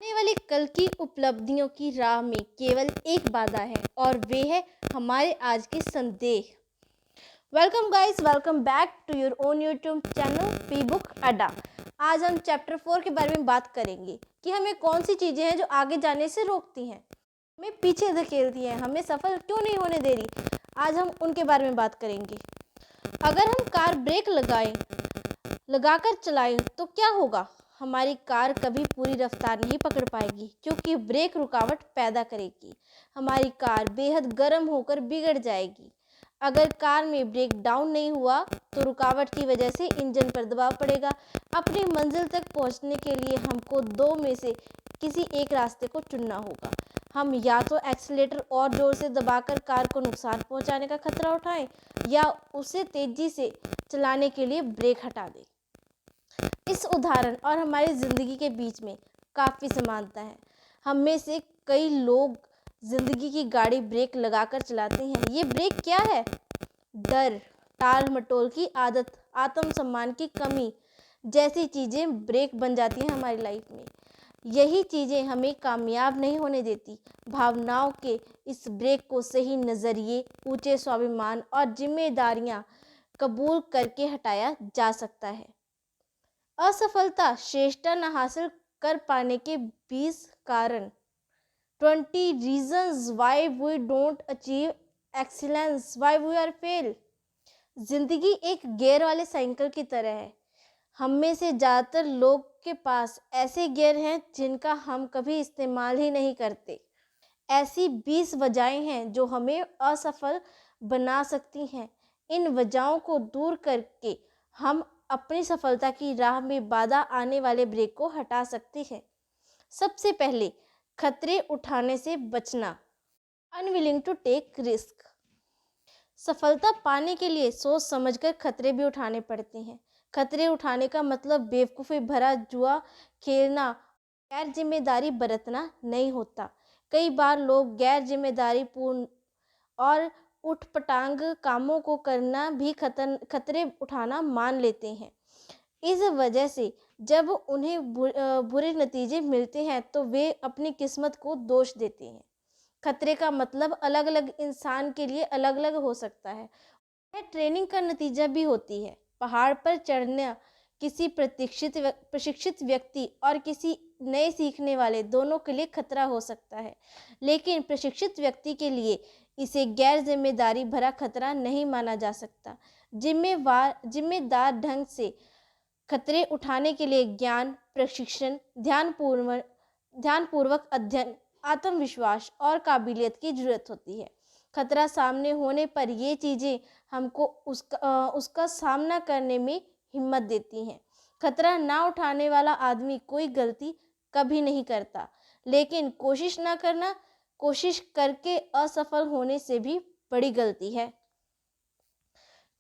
आने वाले कल की उपलब्धियों की राह में केवल एक बाधा है और वे है हमारे आज के संदेह। Welcome guys, welcome back to your own YouTube channel P Book Adda. आज हम चैप्टर 4 के बारे में बात करेंगे कि हमें कौन सी चीज़ें हैं जो आगे जाने से रोकती हैं, हमें पीछे धकेलती हैं, हमें सफल क्यों नहीं होने दे रही। आज हम उनके बारे में बात करेंगे। अगर हम कार ब्रेक लगाकर चलाएं तो क्या होगा? हमारी कार कभी पूरी रफ्तार नहीं पकड़ पाएगी क्योंकि ब्रेक रुकावट पैदा करेगी। हमारी कार बेहद गर्म होकर बिगड़ जाएगी। अगर कार में ब्रेक डाउन नहीं हुआ तो रुकावट की वजह से इंजन पर दबाव पड़ेगा। अपनी मंजिल तक पहुंचने के लिए हमको दो में से किसी एक रास्ते को चुनना होगा। हम या तो एक्सीलेटर और जोर से दबाकर कार को नुकसान पहुंचाने का खतरा उठाएं या उसे तेजी से चलाने के लिए ब्रेक हटा दें। इस उदाहरण और हमारी ज़िंदगी के बीच में काफ़ी समानता है। हम में से कई लोग ज़िंदगी की गाड़ी ब्रेक लगाकर चलाते हैं। ये ब्रेक क्या है? डर, टाल मटोल की आदत, आत्मसम्मान की कमी जैसी चीज़ें ब्रेक बन जाती हैं हमारी लाइफ में। यही चीज़ें हमें कामयाब नहीं होने देती। भावनाओं के इस ब्रेक को सही नज़रिए, ऊंचे स्वाभिमान और जिम्मेदारियां कबूल करके हटाया जा सकता है। असफलता श्रेष्ठता न हासिल कर पाने के 20 कारण, 20 reasons why we don't achieve excellence, why we are fail. जिंदगी एक गियर वाले साइकिल की तरह है। हम में से ज़्यादातर लोग के पास ऐसे गियर हैं जिनका हम कभी इस्तेमाल ही नहीं करते। ऐसी 20 वजहें हैं जो हमें असफल बना सकती हैं। इन वजहों को दूर करके हम अपनी सफलता की राह में बाधा आने वाले ब्रेक को हटा सकते हैं। सबसे पहले, खतरे उठाने से बचना, अनविलिंग टू टेक रिस्क। सफलता पाने के लिए सोच समझकर खतरे भी उठाने पड़ते हैं। खतरे उठाने का मतलब बेवकूफ़ी भरा जुआ खेलना, गैर जिम्मेदारी बरतना नहीं होता। कई बार लोग गैर जिम्मेदारी पूर्ण और उठपटांग कामों को करना भी खतरे उठाना मान लेते हैं। इस वजह से जब उन्हें बुरे नतीजे मिलते हैं तो वे अपनी किस्मत को दोष देते हैं। खतरे का मतलब अलग अलग इंसान के लिए अलग अलग हो सकता है। यह ट्रेनिंग का नतीजा भी होती है। पहाड़ पर चढ़ना किसी प्रशिक्षित व्यक्ति और किसी नए सीखने वाले दोनों के लिए खतरा हो सकता है, लेकिन प्रशिक्षित व्यक्ति के लिए इसे गैर जिम्मेदारी भरा खतरा नहीं माना जा सकता। जिम्मेदार ढंग से खतरे उठाने के लिए ज्ञान, प्रशिक्षण, ध्यानपूर्वक अध्ययन, आत्मविश्वास और काबिलियत की जरूरत होती है। खतरा सामने होने पर ये चीज़ें हमको उसका सामना करने में हिम्मत देती हैं। खतरा ना उठाने वाला आदमी कोई गलती कभी नहीं करता, लेकिन कोशिश करके असफल होने से भी बड़ी गलती है।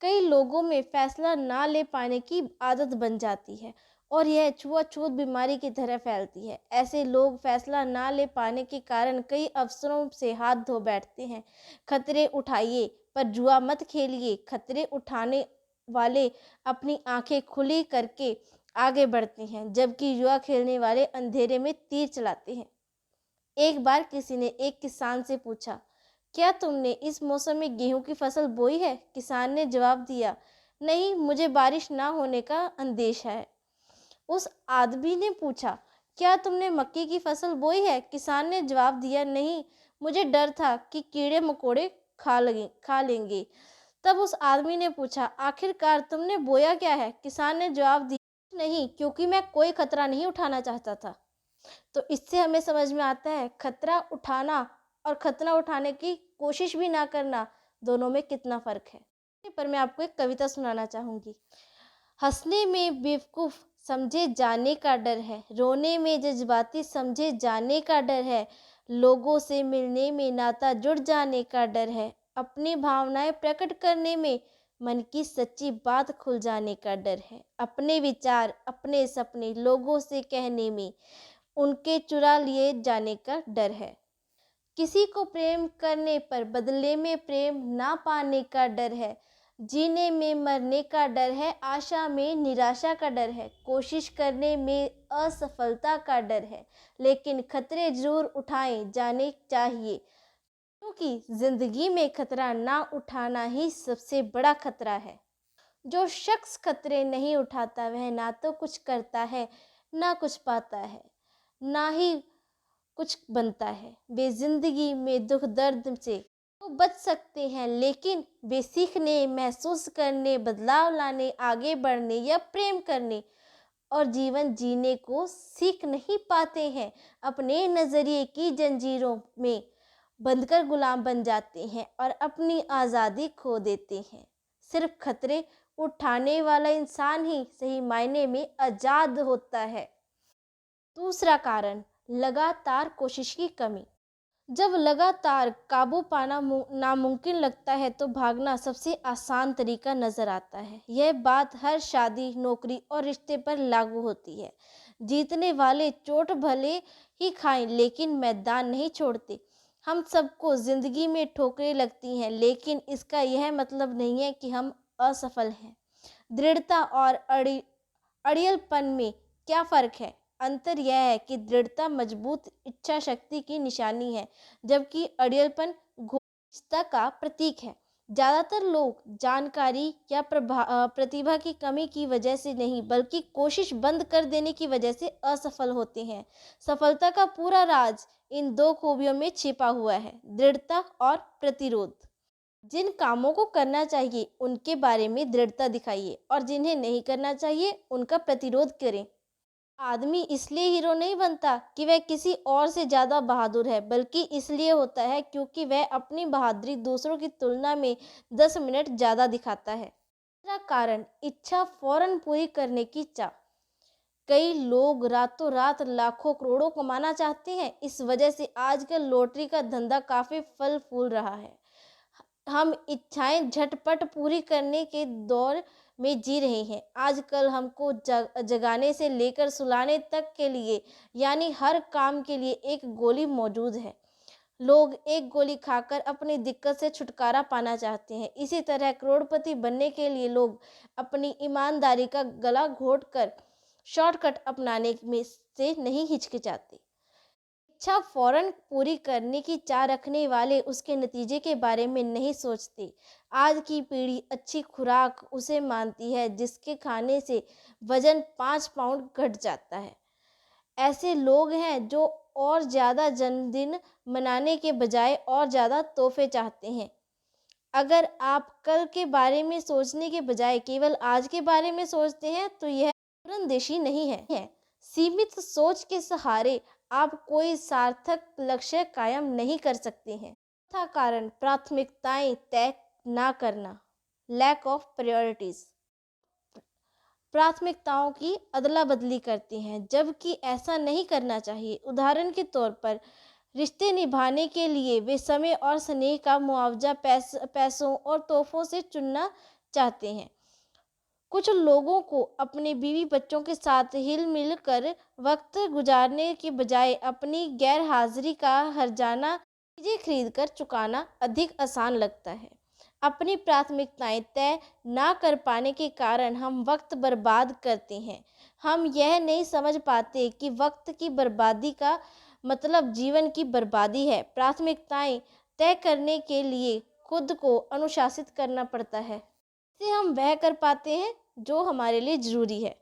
कई लोगों में फैसला ना ले पाने की आदत बन जाती है और यह छुआछूत बीमारी की तरह फैलती है। ऐसे लोग फैसला ना ले पाने के कारण कई अवसरों से हाथ धो बैठते हैं। खतरे उठाइए पर जुआ मत खेलिए। खतरे उठाने वाले अपनी आंखें खुली करके आगे बढ़ते हैं, जबकि जुआ खेलने वाले अंधेरे में तीर चलाते हैं। एक बार किसी ने एक किसान से पूछा, क्या तुमने इस मौसम में गेहूं की फसल बोई है? किसान ने जवाब दिया, नहीं, मुझे बारिश ना होने का अंदेशा है। उस आदमी ने पूछा, क्या तुमने मक्की की फसल बोई है? किसान ने जवाब दिया, नहीं, मुझे डर था कि कीड़े मकोड़े खा लेंगे। तब उस आदमी ने पूछा, आखिरकार तुमने बोया क्या है? किसान ने जवाब दिया, नहीं, क्योंकि मैं कोई खतरा नहीं उठाना चाहता था। तो इससे हमें समझ में आता है खतरा उठाना और खतरा उठाने की कोशिश भी ना करना, दोनों में कितना फ़र्क है। पर मैं आपको एक कविता सुनाना चाहूँगी। हंसने में बेवकूफ़ समझे जाने का डर है, रोने में जज्बाती समझे जाने का डर है, लोगों से मिलने में नाता जुड़ जाने का डर है, अपनी भावनाएं प्रकट करने में मन की सच्ची बात खुल जाने का डर है, अपने विचार अपने सपने लोगों से कहने में उनके चुरा लिए जाने का डर है। किसी को प्रेम करने पर बदले में प्रेम ना पाने का डर है, जीने में मरने का डर है, आशा में निराशा का डर है, कोशिश करने में असफलता का डर है, लेकिन खतरे जरूर उठाए जाने चाहिए, क्योंकि जिंदगी में खतरा ना उठाना ही सबसे बड़ा खतरा है। जो शख्स खतरे नहीं उठाता वह ना तो कुछ करता है, ना कुछ पाता है, ना ही कुछ बनता है। वे जिंदगी में दुख दर्द से तो बच सकते हैं, लेकिन वे सीखने, महसूस करने, बदलाव लाने, आगे बढ़ने या प्रेम करने और जीवन जीने को सीख नहीं पाते हैं। अपने नज़रिए की जंजीरों में बंधकर गुलाम बन जाते हैं और अपनी आज़ादी खो देते हैं। सिर्फ खतरे उठाने वाला इंसान ही सही मायने में आज़ाद होता है। दूसरा कारण, लगातार कोशिश की कमी। जब लगातार काबू पाना नामुमकिन लगता है तो भागना सबसे आसान तरीका नजर आता है। यह बात हर शादी, नौकरी और रिश्ते पर लागू होती है। जीतने वाले चोट भले ही खाएं, लेकिन मैदान नहीं छोड़ते। हम सबको जिंदगी में ठोकरें लगती हैं, लेकिन इसका यह मतलब नहीं है कि हम असफल हैं। दृढ़ता और अड़ियलपन में क्या फ़र्क है? अंतर यह है कि दृढ़ता मजबूत इच्छा शक्ति की निशानी है, जबकि अड़ियलपन घोषितता का प्रतीक है। ज़्यादातर लोग जानकारी या प्रतिभा की कमी की वजह से नहीं, बल्कि कोशिश बंद कर देने की वजह से असफल होते हैं। सफलता का पूरा राज इन दो खूबियों में छिपा हुआ है, दृढ़ता और प्रतिरोध। जिन कामों को करना चाहिए उनके बारे में दृढ़ता दिखाइए और जिन्हें नहीं करना चाहिए उनका प्रतिरोध करें। आदमी इसलिए हीरो नहीं बनता कि वह किसी और से ज़्यादा बहादुर है, बल्कि इसलिए होता है क्योंकि वह अपनी बहादुरी दूसरों की तुलना में 10 मिनट ज़्यादा दिखाता है। दूसरा कारण, इच्छा फौरन पूरी करने की चाह। कई लोग रातों रात लाखों करोड़ों कमाना चाहते हैं। इस वजह से आजकल लॉटरी का धंधा काफ़ी फल फूल रहा है। हम इच्छाएं झटपट पूरी करने के दौर में जी रहे हैं। आजकल हमको जगाने से लेकर सुलाने तक के लिए, यानी हर काम के लिए एक गोली मौजूद है। लोग एक गोली खाकर अपनी दिक्कत से छुटकारा पाना चाहते हैं। इसी तरह करोड़पति बनने के लिए लोग अपनी ईमानदारी का गला घोंटकर शॉर्टकट अपनाने में से नहीं हिचकिचाते। इच्छा फौरन पूरी करने की चाह रखने वाले उसके नतीजे के बारे में नहीं सोचते। आज की पीढ़ी अच्छी खुराक उसे मानती है जिसके खाने से वजन 5 पाउंड घट जाता है। ऐसे लोग हैं जो और ज़्यादा जन्मदिन मनाने के बजाय और ज़्यादा तोहफे चाहते हैं। अगर आप कल के बारे में सोचने के बजाय केवल आज के बारे में सोचते हैं तो यह दूरंदेशी नहीं है। सीमित सोच के सहारे आप कोई सार्थक लक्ष्य कायम नहीं कर सकते हैं। चौथा कारण, प्राथमिकताएं तय ना करना, लैक ऑफ प्रायोरिटीज। प्राथमिकताओं की अदला बदली करते हैं, जबकि ऐसा नहीं करना चाहिए। उदाहरण के तौर पर, रिश्ते निभाने के लिए वे समय और स्नेह का मुआवजा पैसों और तोहफों से चुनना चाहते हैं। कुछ लोगों को अपने बीवी बच्चों के साथ हिल मिल कर वक्त गुजारने के बजाय अपनी गैर हाजिरी का हर्जाना चीज़ें खरीद कर चुकाना अधिक आसान लगता है। अपनी प्राथमिकताएं तय ना कर पाने के कारण हम वक्त बर्बाद करते हैं। हम यह नहीं समझ पाते कि वक्त की बर्बादी का मतलब जीवन की बर्बादी है। प्राथमिकताएं तय करने के लिए खुद को अनुशासित करना पड़ता है, इससे हम वह कर पाते हैं जो हमारे लिए ज़रूरी है।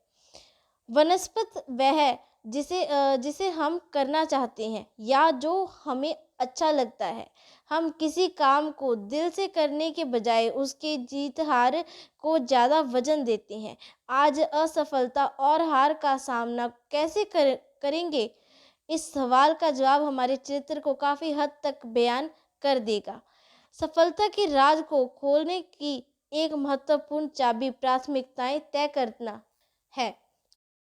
वनस्पत वह है जिसे हम करना चाहते हैं या जो हमें अच्छा लगता है। हम किसी काम को दिल से करने के बजाय उसके जीत हार को ज़्यादा वजन देते हैं। आज असफलता और हार का सामना कैसे करेंगे, इस सवाल का जवाब हमारे चरित्र को काफ़ी हद तक बयान कर देगा। सफलता के राज को खोलने की एक महत्वपूर्ण चाबी प्राथमिकताएं तय करना है।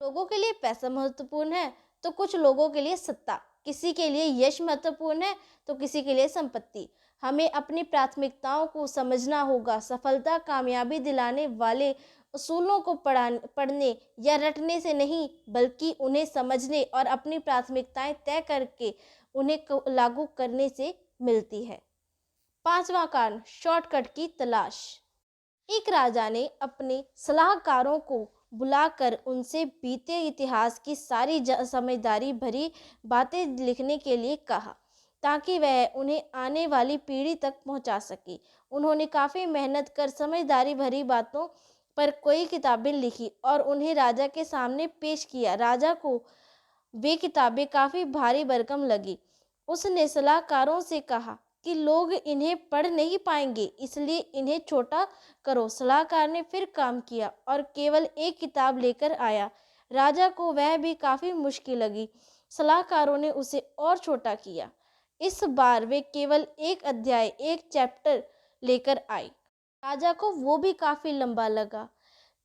लोगों के लिए पैसा महत्वपूर्ण है तो कुछ लोगों के लिए सत्ता, किसी के लिए यश महत्वपूर्ण है तो किसी के लिए संपत्ति। हमें अपनी प्राथमिकताओं को समझना होगा। सफलता कामयाबी दिलाने वाले उसूलों को पढ़ने या रटने से नहीं, बल्कि उन्हें समझने और अपनी प्राथमिकताएं तय करके उन्हें लागू करने से मिलती है। पांचवा कारण, शॉर्टकट की तलाश। एक राजा ने अपने सलाहकारों को बुलाकर उनसे बीते इतिहास की सारी समझदारी भरी बातें लिखने के लिए कहा, ताकि वह उन्हें आने वाली पीढ़ी तक पहुंचा सके। उन्होंने काफ़ी मेहनत कर समझदारी भरी बातों पर कई किताबें लिखी और उन्हें राजा के सामने पेश किया। राजा को वे किताबें काफ़ी भारी भरकम लगी। उसने सलाहकारों से कहा कि लोग इन्हें पढ़ नहीं पाएंगे, इसलिए इन्हें छोटा करो। सलाहकार ने फिर काम किया और केवल एक किताब लेकर आया। राजा को वह भी काफ़ी मुश्किल लगी। सलाहकारों ने उसे और छोटा किया। इस बार वे केवल एक अध्याय, एक चैप्टर लेकर आए। राजा को वो भी काफ़ी लंबा लगा।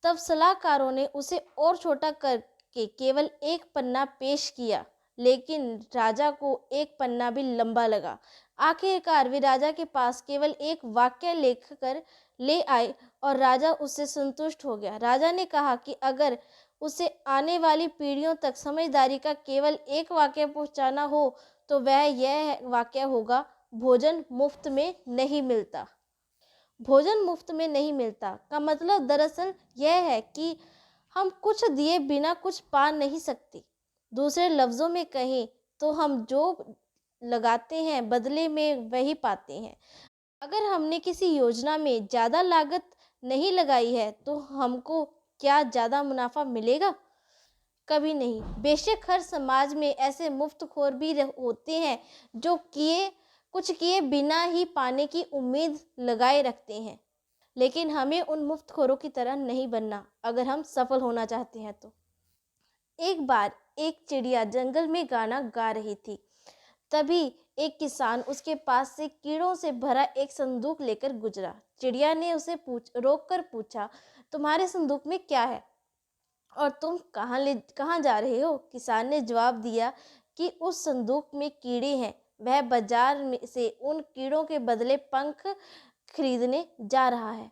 तब सलाहकारों ने उसे और छोटा करके केवल एक पन्ना पेश किया, लेकिन राजा को एक पन्ना भी लंबा लगा। आखिरकार वे राजा के पास केवल एक वाक्य लिखकर ले आए और राजा उससे संतुष्ट हो गया। राजा ने कहा कि अगर उसे आने वाली पीढ़ियों तक समझदारी का केवल एक वाक्य पहुंचाना हो तो वह यह वाक्य होगा, भोजन मुफ्त में नहीं मिलता। भोजन मुफ्त में नहीं मिलता का मतलब दरअसल यह है कि हम कुछ दिए बिना कुछ पा नहीं सकते। दूसरे लफ्ज़ों में कहें तो हम जो लगाते हैं बदले में वही पाते हैं। अगर हमने किसी योजना में ज़्यादा लागत नहीं लगाई है तो हमको क्या ज़्यादा मुनाफा मिलेगा? कभी नहीं। बेशक हर समाज में ऐसे मुफ्तखोर भी होते हैं जो कुछ किए बिना ही पाने की उम्मीद लगाए रखते हैं, लेकिन हमें उन मुफ्तखोरों की तरह नहीं बनना अगर हम सफल होना चाहते हैं तो। एक बार एक चिड़िया जंगल में गाना गा रही थी। तभी एक किसान उसके पास से कीड़ों से भरा एक संदूक लेकर गुजरा। चिड़िया ने उसे रोक कर पूछा, तुम्हारे संदूक में क्या है और तुम कहाँ जा रहे हो? किसान ने जवाब दिया कि उस संदूक में कीड़े हैं। वह बाजार में से उन कीड़ों के बदले पंख खरीदने जा रहा है।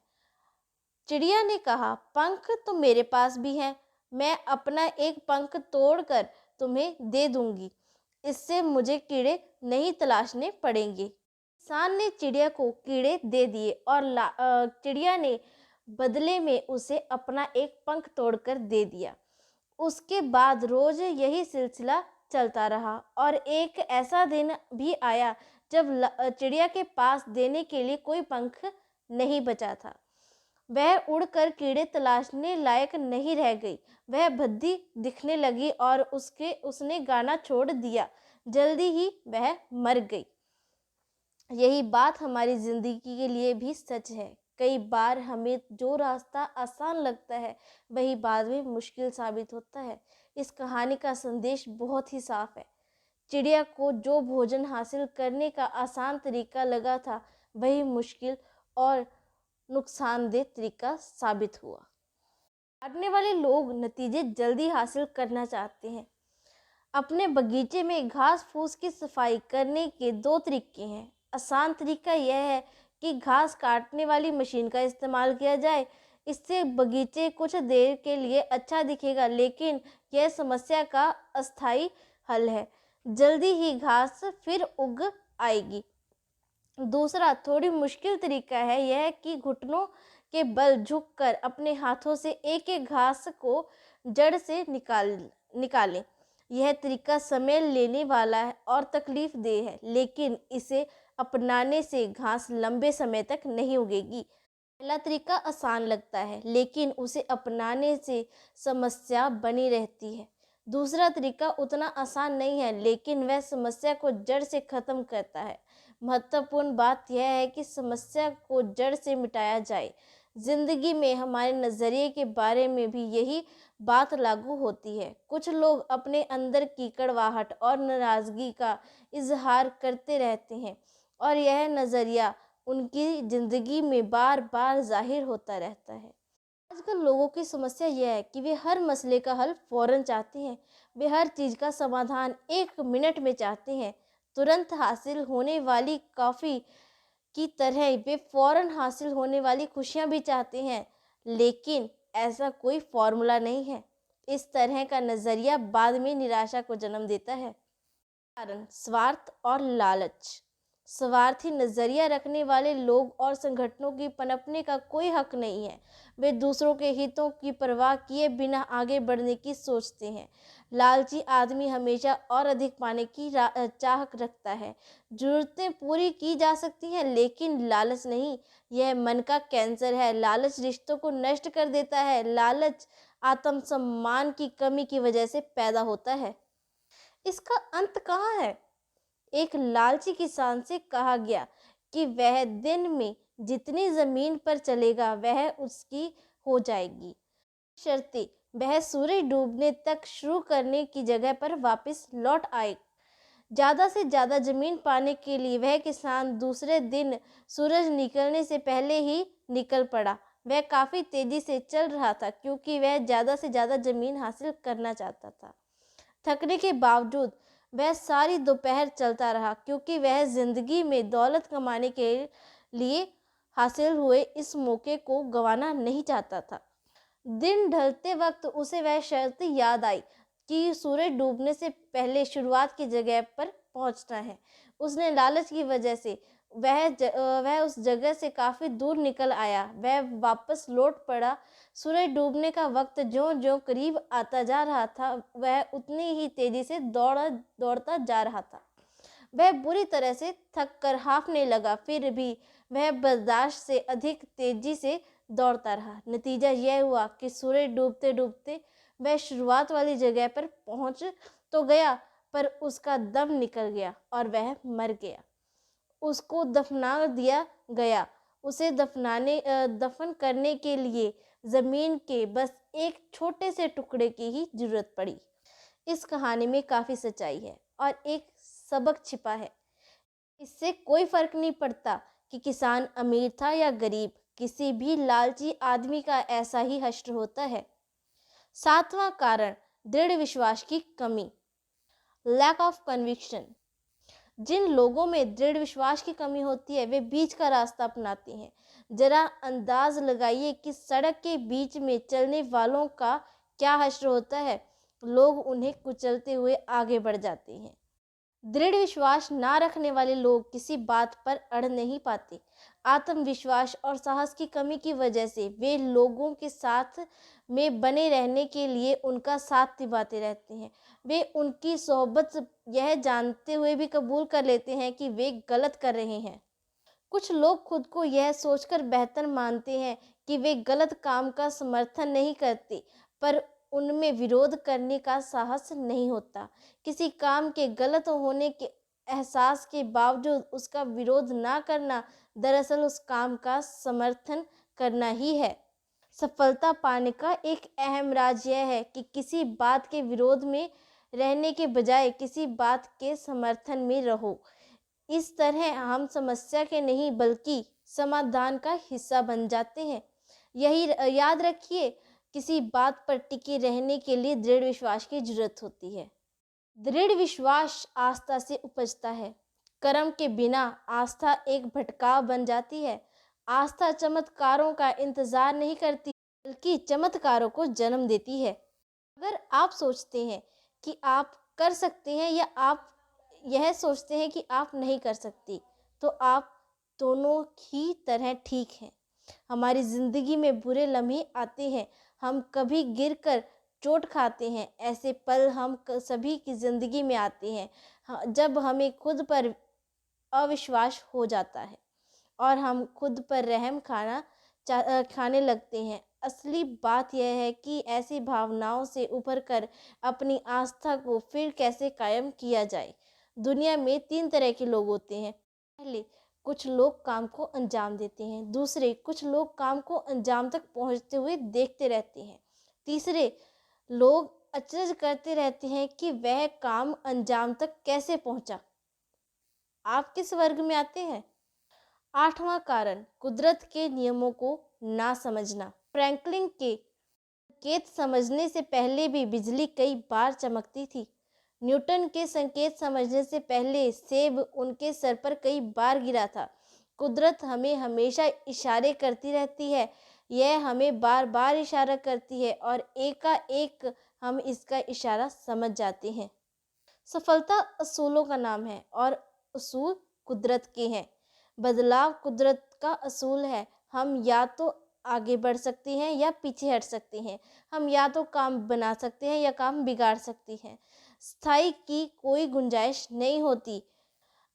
चिड़िया ने कहा, पंख तो मेरे पास भी हैं, मैं अपना एक पंख तोड़कर तुम्हें दे दूंगी, इससे मुझे कीड़े नहीं तलाशने पड़ेंगे। किसान ने चिड़िया को कीड़े दे दिए और चिड़िया ने बदले में उसे अपना एक पंख तोड़कर दे दिया। उसके बाद रोज यही सिलसिला चलता रहा और एक ऐसा दिन भी आया जब चिड़िया के पास देने के लिए कोई पंख नहीं बचा था। वह उड़कर कीड़े तलाशने लायक नहीं रह गई। वह भद्दी दिखने लगी और उसने गाना छोड़ दिया। जल्दी ही वह मर गई। यही बात हमारी ज़िंदगी के लिए भी सच है। कई बार हमें जो रास्ता आसान लगता है वही बाद में मुश्किल साबित होता है। इस कहानी का संदेश बहुत ही साफ है। चिड़िया को जो भोजन हासिल करने का आसान तरीका लगा था वही मुश्किल और नुकसानदेह तरीका साबित हुआ। काटने वाले लोग नतीजे जल्दी हासिल करना चाहते हैं। अपने बगीचे में घास फूस की सफाई करने के दो तरीके हैं। आसान तरीका यह है कि घास काटने वाली मशीन का इस्तेमाल किया जाए। इससे बगीचे कुछ देर के लिए अच्छा दिखेगा, लेकिन यह समस्या का अस्थायी हल है। जल्दी ही घास फिर उग आएगी। दूसरा थोड़ी मुश्किल तरीका है यह कि घुटनों के बल झुककर अपने हाथों से एक एक घास को जड़ से निकालें। यह तरीका समय लेने वाला है और तकलीफदेह है, लेकिन इसे अपनाने से घास लंबे समय तक नहीं उगेगी। पहला तरीका आसान लगता है, लेकिन उसे अपनाने से समस्या बनी रहती है। दूसरा तरीका उतना आसान नहीं है, लेकिन वह समस्या को जड़ से ख़त्म करता है। महत्वपूर्ण बात यह है कि समस्या को जड़ से मिटाया जाए। ज़िंदगी में हमारे नज़रिए के बारे में भी यही बात लागू होती है। कुछ लोग अपने अंदर की कड़वाहट और नाराज़गी का इजहार करते रहते हैं और यह नज़रिया उनकी ज़िंदगी में बार बार ज़ाहिर होता रहता है। आजकल लोगों की समस्या यह है कि वे हर मसले का हल फ़ौरन चाहते हैं। वे हर चीज़ का समाधान 1 मिनट में चाहते हैं। तुरंत हासिल होने वाली कॉफ़ी की तरह वे फ़ौरन हासिल होने वाली खुशियाँ भी चाहते हैं, लेकिन ऐसा कोई फ़ॉर्मूला नहीं है। इस तरह का नज़रिया बाद में निराशा को जन्म देता है। कारण स्वार्थ और लालच। स्वार्थी नज़रिया रखने वाले लोग और संगठनों की पनपने का कोई हक नहीं है। वे दूसरों के हितों की परवाह किए बिना आगे बढ़ने की सोचते हैं। लालची आदमी हमेशा और अधिक पाने की चाह रखता है। ज़रूरतें पूरी की जा सकती हैं लेकिन लालच नहीं। यह मन का कैंसर है। लालच रिश्तों को नष्ट कर देता है। लालच आत्मसम्मान की कमी की वजह से पैदा होता है। इसका अंत कहाँ है? एक लालची किसान से कहा गया कि वह दिन में जितनी जमीन पर चलेगा वह उसकी हो जाएगी, शर्ते वह सूरज डूबने तक शुरू करने की जगह पर वापस लौट आए। ज़्यादा से ज़्यादा ज़मीन पाने के लिए वह किसान दूसरे दिन सूरज निकलने से पहले ही निकल पड़ा। वह काफ़ी तेज़ी से चल रहा था क्योंकि वह ज़्यादा से ज़्यादा ज़मीन हासिल करना चाहता था। थकने के बावजूद वह सारी दोपहर चलता रहा क्योंकि वह जिंदगी में दौलत कमाने के लिए हासिल हुए इस मौके को गंवाना नहीं चाहता था। दिन ढलते वक्त उसे वह शर्त याद आई कि सूरज डूबने से पहले शुरुआत की जगह पर पहुंचना है। उसने लालच की वजह से वह उस जगह से काफ़ी दूर निकल आया। वह वापस लौट पड़ा। सूरज डूबने का वक्त ज्यों-ज्यों करीब आता जा रहा था वह उतनी ही तेज़ी से दौड़ता जा रहा था। वह बुरी तरह से थक कर हाँफने लगा, फिर भी वह बर्दाश्त से अधिक तेज़ी से दौड़ता रहा। नतीजा यह हुआ कि सूरज डूबते डूबते वह शुरुआत वाली जगह पर पहुंच तो गया पर उसका दम निकल गया और वह मर गया। उसको दफना दिया गया। उसे दफन करने के लिए ज़मीन के बस एक छोटे से टुकड़े की ही ज़रूरत पड़ी। इस कहानी में काफ़ी सच्चाई है और एक सबक छिपा है। इससे कोई फर्क नहीं पड़ता कि किसान अमीर था या गरीब, किसी भी लालची आदमी का ऐसा ही हश्र होता है। 7वां कारण, दृढ़ विश्वास की कमी, लैक ऑफ कन्विक्शन। जिन लोगों में दृढ़ विश्वास की कमी होती है वे बीच का रास्ता अपनाते हैं। जरा अंदाज लगाइए कि सड़क के बीच में चलने वालों का क्या हश्र होता है। लोग उन्हें कुचलते हुए आगे बढ़ जाते हैं। दृढ़ विश्वास ना रखने वाले लोग किसी बात पर अड़ नहीं पाते। आत्मविश्वास और साहस की कमी की वजह से वे लोगों के साथ में बने रहने के लिए उनका साथ निभाते रहते हैं। वे उनकी सोहबत यह जानते हुए भी कबूल कर लेते हैं कि वे गलत कर रहे हैं। कुछ लोग खुद को यह सोचकर बेहतर मानते हैं कि वे गलत काम का समर्थन नहीं करते, पर उनमें विरोध करने का साहस नहीं होता। किसी काम के गलत होने के एहसास के बावजूद उसका विरोध ना करना दरअसल उस काम का समर्थन करना ही है। सफलता पाने का एक अहम राज यह है कि किसी बात के विरोध में रहने के बजाय किसी बात के समर्थन में रहो। इस तरह हम समस्या के नहीं बल्कि समाधान का हिस्सा बन जाते हैं। यही याद रखिए, किसी बात पर टिके रहने के लिए दृढ़ विश्वास की जरूरत होती है। दृढ़ विश्वास आस्था से उपजता है। कर्म के बिना आस्था एक भटकाव बन जाती है। आस्था चमत्कारों का इंतजार नहीं करती बल्कि चमत्कारों को जन्म देती है। अगर आप सोचते हैं कि आप कर सकते हैं या आप यह सोचते हैं कि आप नहीं कर सकती, तो आप दोनों ही तरह ठीक हैं। हमारी ज़िंदगी में बुरे लम्हे आते हैं, हम कभी गिरकर चोट खाते हैं। ऐसे पल हम सभी की ज़िंदगी में आते हैं जब हमें खुद पर अविश्वास हो जाता है और हम खुद पर रहम खाने लगते हैं। असली बात यह है कि ऐसी भावनाओं से उभरकर अपनी आस्था को फिर कैसे कायम किया जाए। दुनिया में 3 तरह के लोग होते हैं। पहले, कुछ लोग काम को अंजाम देते हैं। दूसरे, कुछ लोग काम को अंजाम तक पहुंचते हुए देखते रहते हैं। तीसरे, लोग अचरज करते रहते हैं कि वह काम अंजाम तक कैसे पहुंचा। आप किस वर्ग में आते हैं? 8वां कारण, कुदरत के नियमों को ना समझना। फ्रैंकलिन के संकेत समझने से पहले भी बिजली कई बार चमकती थी। न्यूटन के संकेत समझने से पहले सेब उनके सर पर कई बार गिरा था। कुदरत हमें हमेशा इशारे करती रहती है। यह हमें बार बार इशारा करती है और एकाएक हम इसका इशारा समझ जाते हैं। सफलता असूलों का नाम है और असूल कुदरत के हैं। बदलाव कुदरत का असूल है। हम या तो आगे बढ़ सकते हैं या पीछे हट सकते हैं। हम या तो काम बना सकते हैं या काम बिगाड़ सकते हैं। स्थायी की कोई गुंजाइश नहीं होती।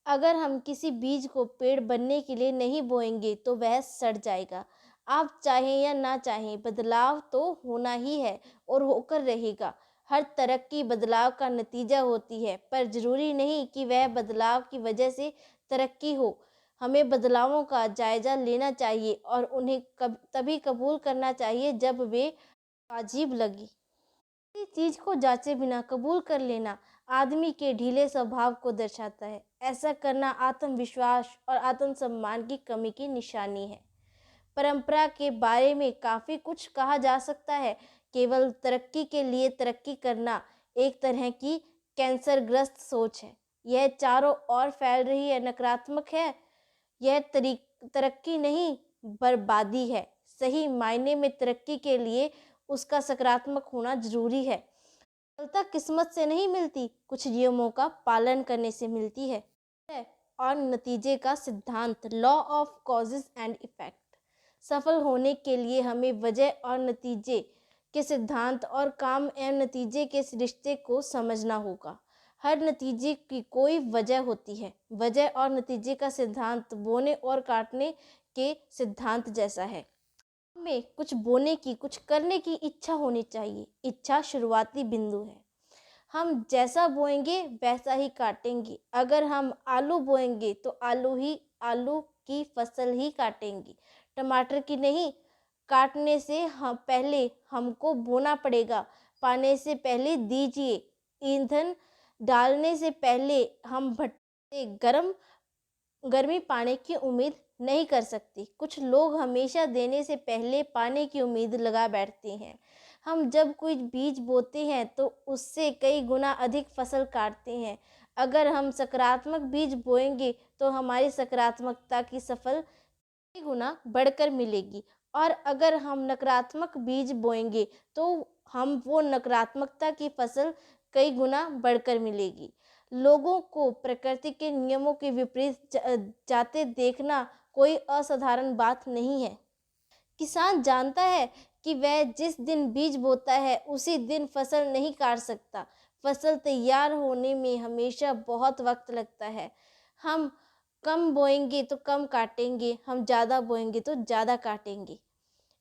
अगर हम किसी बीज को पेड़ बनने के लिए नहीं बोएंगे तो वह सड़ जाएगा। आप चाहें या ना चाहें, बदलाव तो होना ही है और होकर रहेगा। हर तरक्की बदलाव का नतीजा होती है, पर ज़रूरी नहीं कि वह बदलाव की वजह से तरक्की हो। हमें बदलावों का जायज़ा लेना चाहिए और उन्हें तभी कबूल करना चाहिए जब वे वाजिब लगे। किसी चीज़ को जांचे बिना कबूल कर लेना आदमी के ढीले स्वभाव को दर्शाता है। ऐसा करना आत्मविश्वास और आत्मसम्मान की कमी की निशानी है। परंपरा के बारे में काफ़ी कुछ कहा जा सकता है। केवल तरक्की के लिए तरक्की करना एक तरह की कैंसरग्रस्त सोच है। यह चारों ओर फैल रही है, नकारात्मक है। यह तरक्की नहीं, बर्बादी है। सही मायने में तरक्की के लिए उसका सकारात्मक होना जरूरी है। सफलता किस्मत से नहीं मिलती, कुछ नियमों का पालन करने से मिलती है। और नतीजे का सिद्धांत, law of causes and effect. सफल होने के लिए हमें वजह और नतीजे के सिद्धांत और काम एवं नतीजे के रिश्ते को समझना होगा। हर नतीजे की कोई वजह होती है। वजह और नतीजे का सिद्धांत बोने और काटने के सिद्धांत जैसा है। हमें कुछ बोने की, कुछ करने की इच्छा होनी चाहिए। इच्छा शुरुआती बिंदु है। हम जैसा बोएंगे वैसा ही काटेंगे। अगर हम आलू बोएंगे तो आलू की फसल ही काटेंगे, टमाटर की नहीं। काटने से हम पहले हमको बोना पड़ेगा। पाने से पहले दीजिए। ईंधन डालने से पहले हम भट्टे गर्मी पाने की उम्मीद नहीं कर सकती। कुछ लोग हमेशा देने से पहले पाने की उम्मीद लगा बैठते हैं। हम जब कोई बीज बोते हैं तो उससे कई गुना अधिक फसल काटते हैं। अगर हम सकारात्मक बीज बोएंगे तो हमारी सकारात्मकता की सफल कई गुना बढ़कर मिलेगी, और अगर हम नकारात्मक बीज बोएंगे तो हम वो नकारात्मकता की फसल कई गुना बढ़कर मिलेगी। लोगों को प्रकृति के नियमों के विपरीत जाते देखना कोई असाधारण बात नहीं है। किसान जानता है कि वह जिस दिन बीज बोता है उसी दिन फसल नहीं काट सकता। फसल तैयार होने में हमेशा बहुत वक्त लगता है। हम कम बोएंगे तो कम काटेंगे, हम ज़्यादा बोएंगे तो ज़्यादा काटेंगे।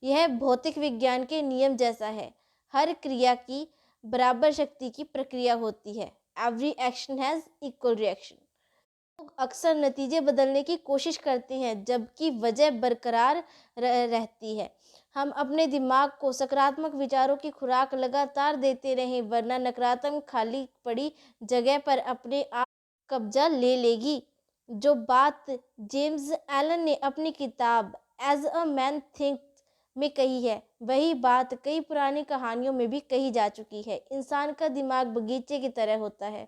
यह भौतिक विज्ञान के नियम जैसा है। हर क्रिया की बराबर शक्ति की प्रक्रिया होती है। Every action has equal reaction. लोग अक्सर नतीजे बदलने की कोशिश करते हैं जबकि वजह बरकरार रहती है। हम अपने दिमाग को सकारात्मक विचारों की खुराक लगातार देते रहें, वरना नकारात्मक खाली पड़ी जगह पर अपने आप कब्जा ले लेगी। जो बात जेम्स एलन ने अपनी किताब एज अ मैन थिंक्स में कही है, वही बात कई पुरानी कहानियों में भी कही जा चुकी है। इंसान का दिमाग बगीचे की तरह होता है।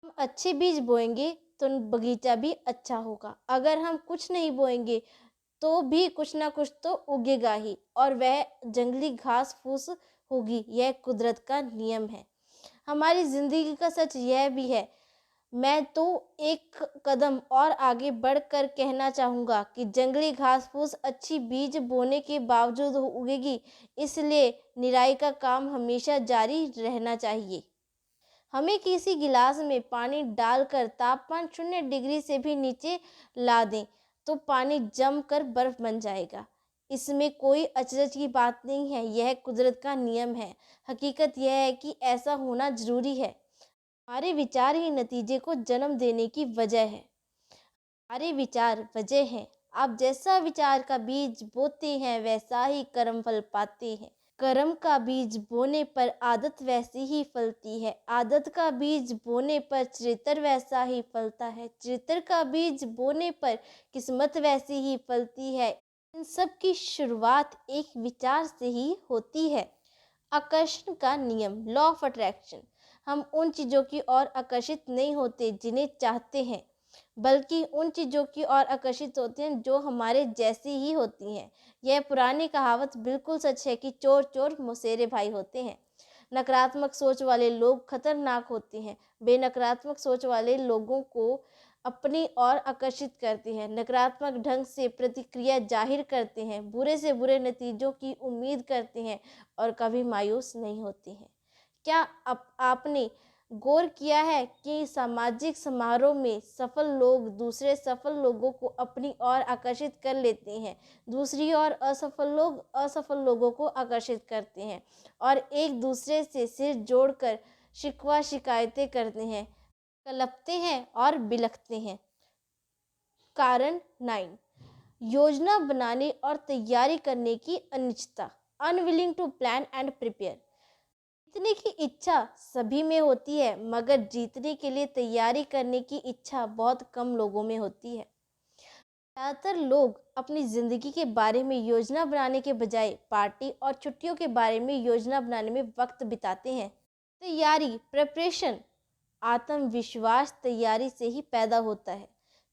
हम अच्छे बीज बोएंगे तो बगीचा भी अच्छा होगा। अगर हम कुछ नहीं बोएंगे तो भी कुछ ना कुछ तो उगेगा ही, और वह जंगली घास फूस होगी। यह कुदरत का नियम है। हमारी जिंदगी का सच यह भी है। मैं तो एक कदम और आगे बढ़कर कहना चाहूँगा कि जंगली घास फूस अच्छी बीज बोने के बावजूद उगेगी, इसलिए निराई का काम हमेशा जारी रहना चाहिए। हमें किसी गिलास में पानी डालकर तापमान 0 डिग्री से भी नीचे ला दें तो पानी जमकर बर्फ बन जाएगा। इसमें कोई अचरज की बात नहीं है। यह कुदरत का नियम है। हकीकत यह है कि ऐसा होना जरूरी है। हमारे विचार ही नतीजे को जन्म देने की वजह है। हमारे विचार वजह हैं। आप जैसा विचार का बीज बोते हैं वैसा ही कर्म फल पाते हैं। कर्म का बीज बोने पर आदत वैसी ही फलती है। आदत का बीज बोने पर चरित्र वैसा ही फलता है। चरित्र का बीज बोने पर किस्मत वैसी ही फलती है। इन सब की शुरुआत एक विचार से ही होती है। आकर्षण का नियम, लॉ ऑफ अट्रैक्शन। हम उन चीज़ों की ओर आकर्षित नहीं होते जिन्हें चाहते हैं, बल्कि उन चीज़ों की ओर आकर्षित होते हैं जो हमारे जैसी ही होती हैं। यह पुरानी कहावत बिल्कुल सच है कि चोर चोर मौसेरे भाई होते हैं। नकारात्मक सोच वाले लोग खतरनाक होते हैं। बेनकारात्मक सोच वाले लोगों को अपनी ओर आकर्षित करते हैं, नकारात्मक ढंग से प्रतिक्रिया जाहिर करते हैं, बुरे से बुरे नतीजों की उम्मीद करते हैं और कभी मायूस नहीं होते हैं। क्या आपने गौर किया है कि सामाजिक समारोह में सफल लोग दूसरे सफल लोगों को अपनी ओर आकर्षित कर लेते हैं, दूसरी ओर असफल लोग असफल लोगों को आकर्षित करते हैं और एक दूसरे से सिर जोड़कर शिकवा शिकायतें करते हैं, कलपते हैं और बिलखते हैं। कारण 9, योजना बनाने और तैयारी करने की अनिच्छता, unwilling to plan and prepare. जीतने की इच्छा सभी में होती है, मगर जीतने के लिए तैयारी करने की इच्छा बहुत कम लोगों में होती है। ज़्यादातर लोग अपनी ज़िंदगी के बारे में योजना बनाने के बजाय पार्टी और छुट्टियों के बारे में योजना बनाने में वक्त बिताते हैं। तैयारी, प्रिपरेशन, आत्मविश्वास तैयारी से ही पैदा होता है।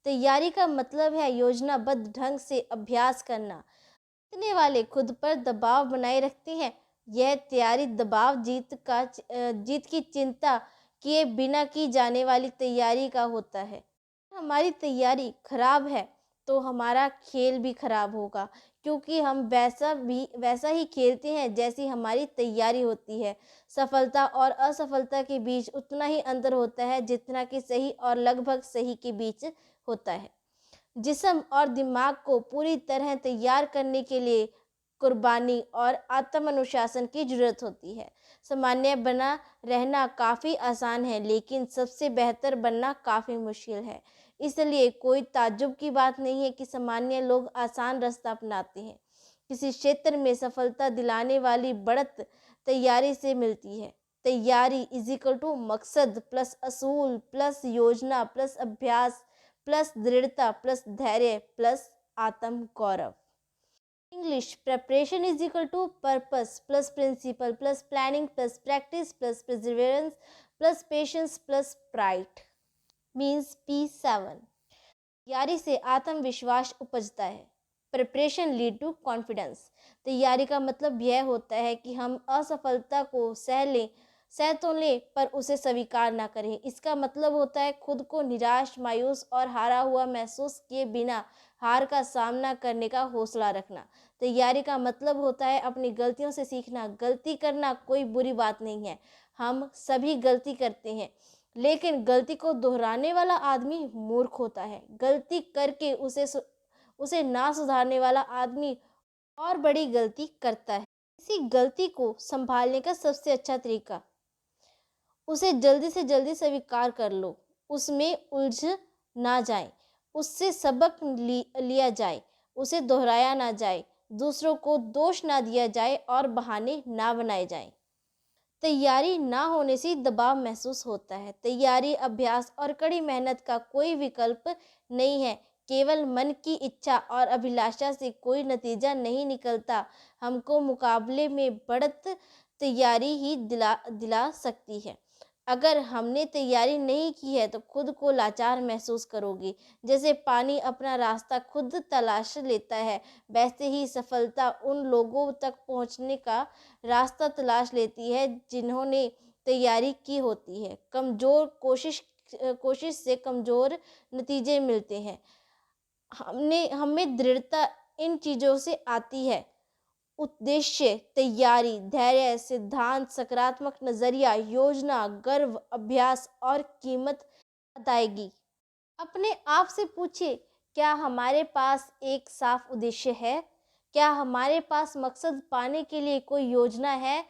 तैयारी का मतलब है योजनाबद्ध ढंग से अभ्यास करना। जीतने वाले खुद पर दबाव बनाए रखते हैं। यह तैयारी दबाव जीत की चिंता किए बिना की जाने वाली तैयारी का होता है। हमारी तैयारी खराब है तो हमारा खेल भी खराब होगा, क्योंकि हम वैसा ही खेलते हैं जैसी हमारी तैयारी होती है। सफलता और असफलता के बीच उतना ही अंतर होता है जितना कि सही और लगभग सही के बीच होता है। जिस्म और दिमाग को पूरी तरह तैयार करने के लिए कुर्बानी और आत्म अनुशासन की जरूरत होती है। सामान्य बना रहना काफ़ी आसान है, लेकिन सबसे बेहतर बनना काफ़ी मुश्किल है। इसलिए कोई ताज्जुब की बात नहीं है कि सामान्य लोग आसान रास्ता अपनाते हैं। किसी क्षेत्र में सफलता दिलाने वाली बढ़त तैयारी से मिलती है। तैयारी इज इक्वल टू मकसद प्लस असूल प्लस योजना प्लस अभ्यास प्लस दृढ़ता प्लस धैर्य प्लस आत्म गौरव। English, preparation is equal to purpose plus principle plus planning plus practice plus perseverance plus patience plus pride means P7। तैयारी से आत्मविश्वास उपजता है। Preparation lead to confidence. तैयारी का मतलब यह होता है कि हम असफलता को सह तो लें पर उसे स्वीकार ना करें। इसका मतलब होता है खुद को निराश, मायूस और हारा हुआ महसूस किए बिना हार का सामना करने का हौसला रखना। तैयारी का मतलब होता है अपनी गलतियों से सीखना। गलती करना कोई बुरी बात नहीं है, हम सभी गलती करते हैं, लेकिन गलती को दोहराने वाला आदमी मूर्ख होता है। गलती करके उसे ना सुधारने वाला आदमी और बड़ी गलती करता है। इसी गलती को संभालने का सबसे अच्छा तरीका, उसे जल्दी से जल्दी स्वीकार कर लो, उसमें उलझ ना जाए, उससे सबक लिया जाए, उसे दोहराया ना जाए, दूसरों को दोष ना दिया जाए और बहाने ना बनाए जाएं। तैयारी ना होने से दबाव महसूस होता है। तैयारी, अभ्यास और कड़ी मेहनत का कोई विकल्प नहीं है। केवल मन की इच्छा और अभिलाषा से कोई नतीजा नहीं निकलता। हमको मुकाबले में बढ़त तैयारी ही दिला सकती है। अगर हमने तैयारी नहीं की है तो खुद को लाचार महसूस करोगे। जैसे पानी अपना रास्ता खुद तलाश लेता है, वैसे ही सफलता उन लोगों तक पहुंचने का रास्ता तलाश लेती है जिन्होंने तैयारी की होती है। कोशिश से कमज़ोर नतीजे मिलते हैं। हमें दृढ़ता इन चीज़ों से आती है: उद्देश्य, तैयारी, धैर्य, सिद्धांत, सकारात्मक नज़रिया, योजना, गर्व, अभ्यास और कीमत अदायगी। अपने आप से पूछिए, क्या हमारे पास एक साफ उद्देश्य है? क्या हमारे पास मकसद पाने के लिए कोई योजना है?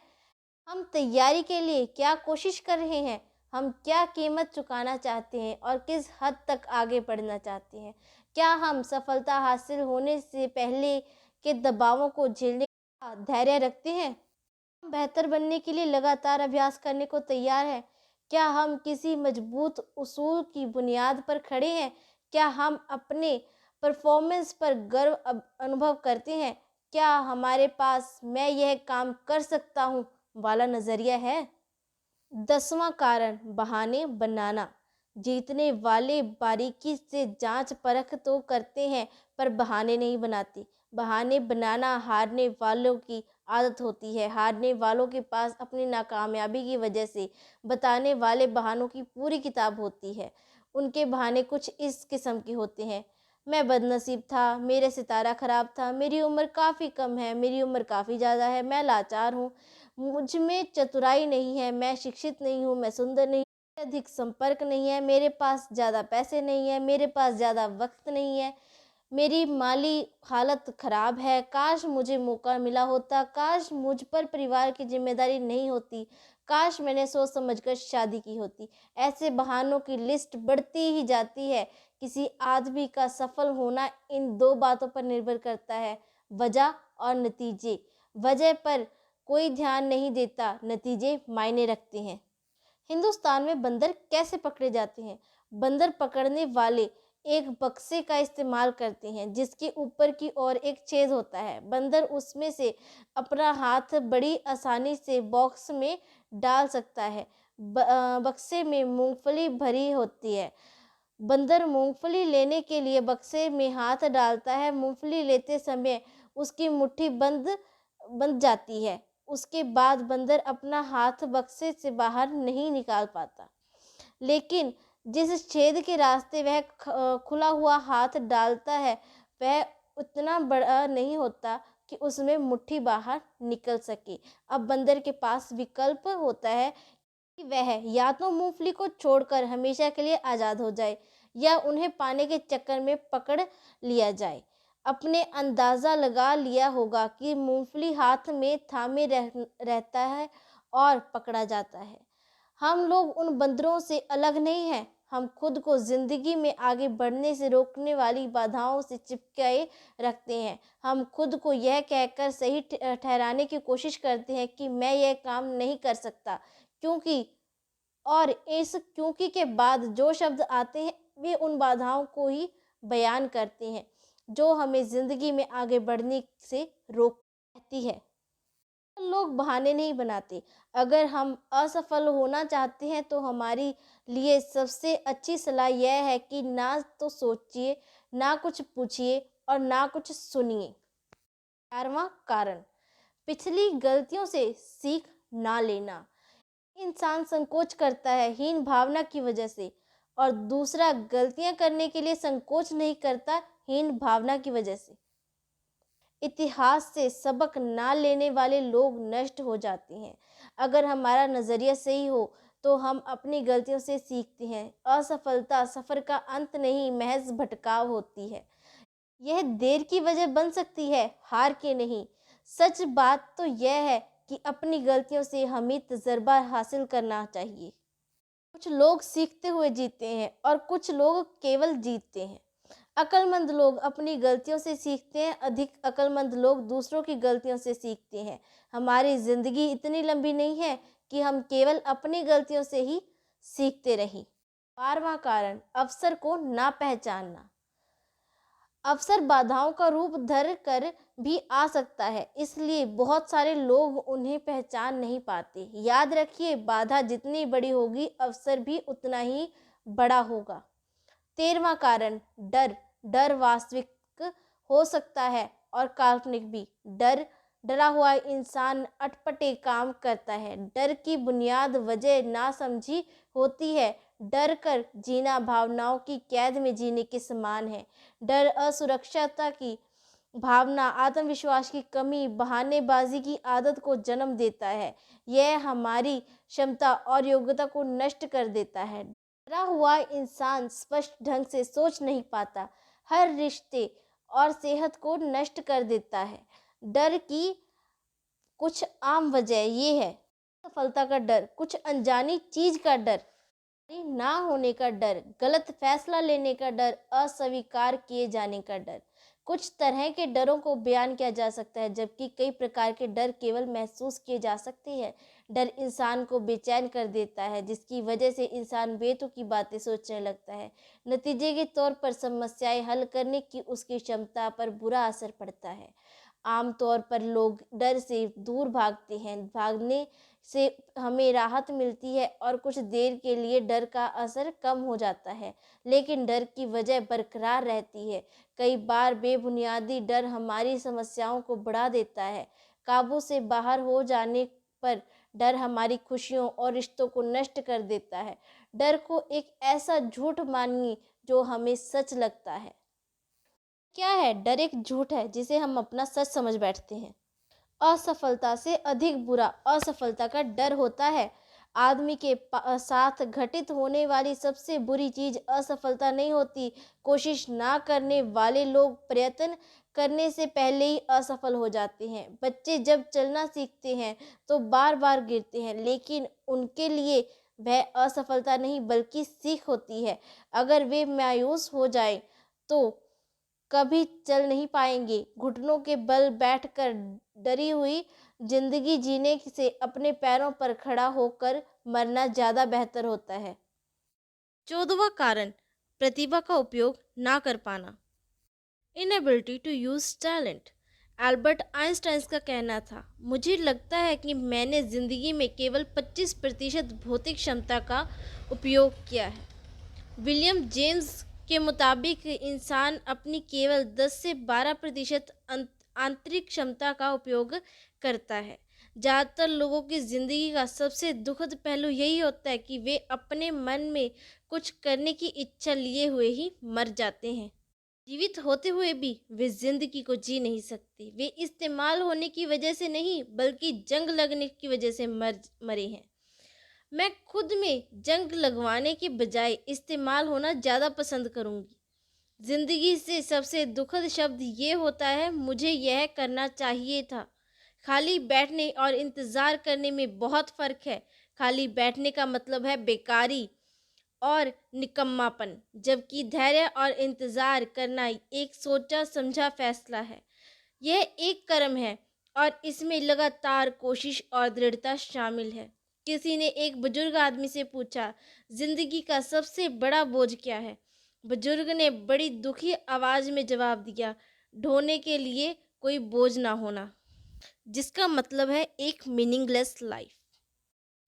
हम तैयारी के लिए क्या कोशिश कर रहे हैं? हम क्या कीमत चुकाना चाहते हैं और किस हद तक आगे बढ़ना चाहते हैं? क्या हम सफलता हासिल होने से पहले के दबावों को झेलने का धैर्य रखते हैं? हम बेहतर बनने के लिए लगातार अभ्यास करने को तैयार हैं? क्या हम किसी मजबूत उसूल की बुनियाद पर खड़े हैं? क्या हम अपने परफॉर्मेंस पर गर्व अनुभव करते हैं? क्या हमारे पास मैं यह काम कर सकता हूँ वाला नज़रिया है? 10वां कारण, बहाने बनाना। जीतने वाले बारीकी से जांच परख तो करते हैं पर बहाने नहीं बनाते। बहाने बनाना हारने वालों की आदत होती है। हारने वालों के पास अपनी नाकामयाबी की वजह से बताने वाले बहानों की पूरी किताब होती है। उनके बहाने कुछ इस किस्म के होते हैं। मैं बदनसीब था, मेरा सितारा ख़राब था, मेरी उम्र काफ़ी कम है, मेरी उम्र काफ़ी ज़्यादा है, मैं लाचार हूँ, मुझ में चतुराई नहीं है, मैं शिक्षित नहीं हूँ, मैं सुंदर नहीं, अधिक संपर्क नहीं है, मेरे पास ज़्यादा पैसे नहीं है, मेरे पास ज़्यादा वक्त नहीं है, मेरी माली हालत ख़राब है, काश मुझे मौका मिला होता, काश मुझ पर परिवार की जिम्मेदारी नहीं होती, काश मैंने सोच समझकर शादी की होती। ऐसे बहानों की लिस्ट बढ़ती ही जाती है। किसी आदमी का सफल होना इन दो बातों पर निर्भर करता है, वजह और नतीजे। वजह पर कोई ध्यान नहीं देता, नतीजे मायने रखते हैं। हिंदुस्तान में बंदर कैसे पकड़े जाते हैं? बंदर पकड़ने वाले एक बक्से का इस्तेमाल करते हैं जिसके ऊपर की ओर एक छेद होता है। बंदर उसमें से अपना हाथ बड़ी आसानी से बॉक्स में डाल सकता है। बक्से में मूंगफली भरी होती है। बंदर मूंगफली लेने के लिए बक्से में हाथ डालता है। मूंगफली लेते समय उसकी मुट्ठी बंद जाती है। उसके बाद बंदर अपना हाथ बक्से से बाहर नहीं निकाल पाता। लेकिन जिस छेद के रास्ते वह खुला हुआ हाथ डालता है वह उतना बड़ा नहीं होता कि उसमें मुट्ठी बाहर निकल सके। अब बंदर के पास विकल्प होता है कि वह या तो मूंगफली को छोड़कर हमेशा के लिए आज़ाद हो जाए या उन्हें पाने के चक्कर में पकड़ लिया जाए। अपने अंदाज़ा लगा लिया होगा कि मूंगफली हाथ में थामे रहता है और पकड़ा जाता है। हम लोग उन बंदरों से अलग नहीं हैं। हम खुद को ज़िंदगी में आगे बढ़ने से रोकने वाली बाधाओं से चिपकाए रखते हैं। हम खुद को यह कहकर सही ठहराने की कोशिश करते हैं कि मैं यह काम नहीं कर सकता क्योंकि, और इस क्योंकि के बाद जो शब्द आते हैं वे उन बाधाओं को ही बयान करते हैं जो हमें ज़िंदगी में आगे बढ़ने से रोकती है। लोग बहाने नहीं बनाते। अगर हम असफल होना चाहते हैं तो हमारे लिए सबसे अच्छी सलाह यह है कि ना तो सोचिए, ना कुछ पूछिए और ना कुछ सुनिए। 4वां कारण, पिछली गलतियों से सीख ना लेना। इंसान संकोच करता है हीन भावना की वजह से, और दूसरा गलतियां करने के लिए संकोच नहीं करता हीन भावना की वजह से। इतिहास से सबक ना लेने वाले लोग नष्ट हो जाते हैं। अगर हमारा नज़रिया सही हो तो हम अपनी गलतियों से सीखते हैं। असफलता सफ़र का अंत नहीं, महज भटकाव होती है। यह देर की वजह बन सकती है, हार के नहीं। सच बात तो यह है कि अपनी गलतियों से हमें तजर्बा हासिल करना चाहिए। कुछ लोग सीखते हुए जीते हैं और कुछ लोग केवल जीतते हैं। अक्लमंद लोग अपनी गलतियों से सीखते हैं, अधिक अक्लमंद लोग दूसरों की गलतियों से सीखते हैं। हमारी ज़िंदगी इतनी लंबी नहीं है कि हम केवल अपनी गलतियों से ही सीखते रहें। 12वां कारण, अवसर को ना पहचानना। अवसर बाधाओं का रूप धर कर भी आ सकता है, इसलिए बहुत सारे लोग उन्हें पहचान नहीं पाते। याद रखिए, बाधा जितनी बड़ी होगी अवसर भी उतना ही बड़ा होगा। 13वां कारण, डर। डर वास्तविक हो सकता है और काल्पनिक भी। डरा हुआ इंसान अटपटे काम करता है। डर की बुनियाद वजह ना समझी होती है। डर कर जीना भावनाओं की कैद में जीने के समान है। डर असुरक्षितता की भावना, आत्मविश्वास की कमी, बहानेबाजी की आदत को जन्म देता है। यह हमारी क्षमता और योग्यता को नष्ट कर देता है। डरा हुआ इंसान स्पष्ट ढंग से सोच नहीं पाता, हर रिश्ते और सेहत को नष्ट कर देता है। डर की कुछ आम वजह ये है: सफलता का डर, कुछ अनजानी चीज का डर, ना होने का डर, गलत फैसला लेने का डर, अस्वीकार किए जाने का डर। कुछ तरह के डरों को बयान किया जा सकता है जबकि कई प्रकार के डर केवल महसूस किए जा सकते हैं। डर इंसान को बेचैन कर देता है जिसकी वजह से इंसान बेतुकी बातें सोचने लगता है। नतीजे के तौर पर समस्याएं हल करने की उसकी क्षमता पर बुरा असर पड़ता है। आमतौर पर लोग डर से दूर भागते हैं। भागने से हमें राहत मिलती है और कुछ देर के लिए डर का असर कम हो जाता है, लेकिन डर की वजह बरकरार रहती है। कई बार बेबुनियादी डर हमारी समस्याओं को बढ़ा देता है। काबू से बाहर हो जाने पर डर हमारी खुशियों और रिश्तों को नष्ट कर देता है। डर को एक ऐसा झूठ मानिए जो हमें सच लगता है। क्या है? डर एक झूठ है जिसे हम अपना सच समझ बैठते हैं। असफलता से अधिक बुरा असफलता का डर होता है। आदमी के साथ घटित होने वाली सबसे बुरी चीज असफलता नहीं होती। कोशिश ना करने वाले लोग प्रयत्न करने से पहले ही असफल हो जाते हैं। बच्चे जब चलना सीखते हैं तो बार बार गिरते हैं, लेकिन उनके लिए वह असफलता नहीं बल्कि सीख होती है। अगर वे मायूस हो जाए तो कभी चल नहीं पाएंगे। घुटनों के बल बैठकर डरी हुई जिंदगी जीने से अपने पैरों पर खड़ा होकर मरना ज्यादा बेहतर होता है। 14वां कारण, प्रतिभा का उपयोग ना कर पाना। Inability to use talent. Albert Einstein का कहना था, मुझे लगता है कि मैंने जिंदगी में केवल 25% भौतिक क्षमता का उपयोग किया है। विलियम जेम्स के मुताबिक इंसान अपनी केवल 10 से 12% आंतरिक क्षमता का उपयोग करता है। ज़्यादातर लोगों की ज़िंदगी का सबसे दुखद पहलू यही होता है कि वे अपने मन में कुछ करने की इच्छा लिए हुए ही मर जाते हैं। जीवित होते हुए भी वे जिंदगी को जी नहीं सकते। वे इस्तेमाल होने की वजह से नहीं बल्कि जंग लगने की वजह से मरे हैं। मैं खुद में जंग लगवाने के बजाय इस्तेमाल होना ज़्यादा पसंद करूँगी। ज़िंदगी से सबसे दुखद शब्द ये होता है, मुझे यह करना चाहिए था। खाली बैठने और इंतज़ार करने में बहुत फ़र्क है। खाली बैठने का मतलब है बेकारी और निकम्मापन, जबकि धैर्य और इंतज़ार करना एक सोचा समझा फैसला है। यह एक कर्म है और इसमें लगातार कोशिश और दृढ़ता शामिल है। किसी ने एक बुजुर्ग आदमी से पूछा, जिंदगी का सबसे बड़ा बोझ क्या है? बुजुर्ग ने बड़ी दुखी आवाज में जवाब दिया, ढोने के लिए कोई बोझ ना होना, जिसका मतलब है एक मीनिंगलेस लाइफ।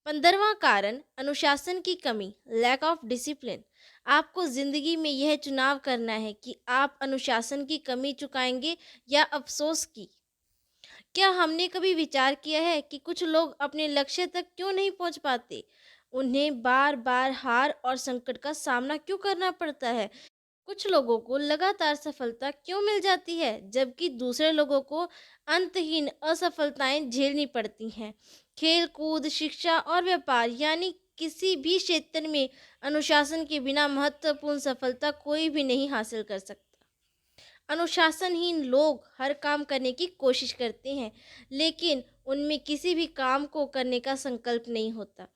15वां कारण, अनुशासन की कमी, लैक ऑफ डिसिप्लिन। आपको जिंदगी में यह चुनाव करना है कि आप अनुशासन की कमी चुकाएंगे या अफसोस की। क्या हमने कभी विचार किया है कि कुछ लोग अपने लक्ष्य तक क्यों नहीं पहुंच पाते? उन्हें बार बार हार और संकट का सामना क्यों करना पड़ता है? कुछ लोगों को लगातार सफलता क्यों मिल जाती है जबकि दूसरे लोगों को अंतहीन असफलताएं झेलनी पड़ती हैं? खेल कूद, शिक्षा और व्यापार यानी किसी भी क्षेत्र में अनुशासन के बिना महत्वपूर्ण सफलता कोई भी नहीं हासिल कर सकता। अनुशासनहीन लोग हर काम करने की कोशिश करते हैं, लेकिन उनमें किसी भी काम को करने का संकल्प नहीं होता।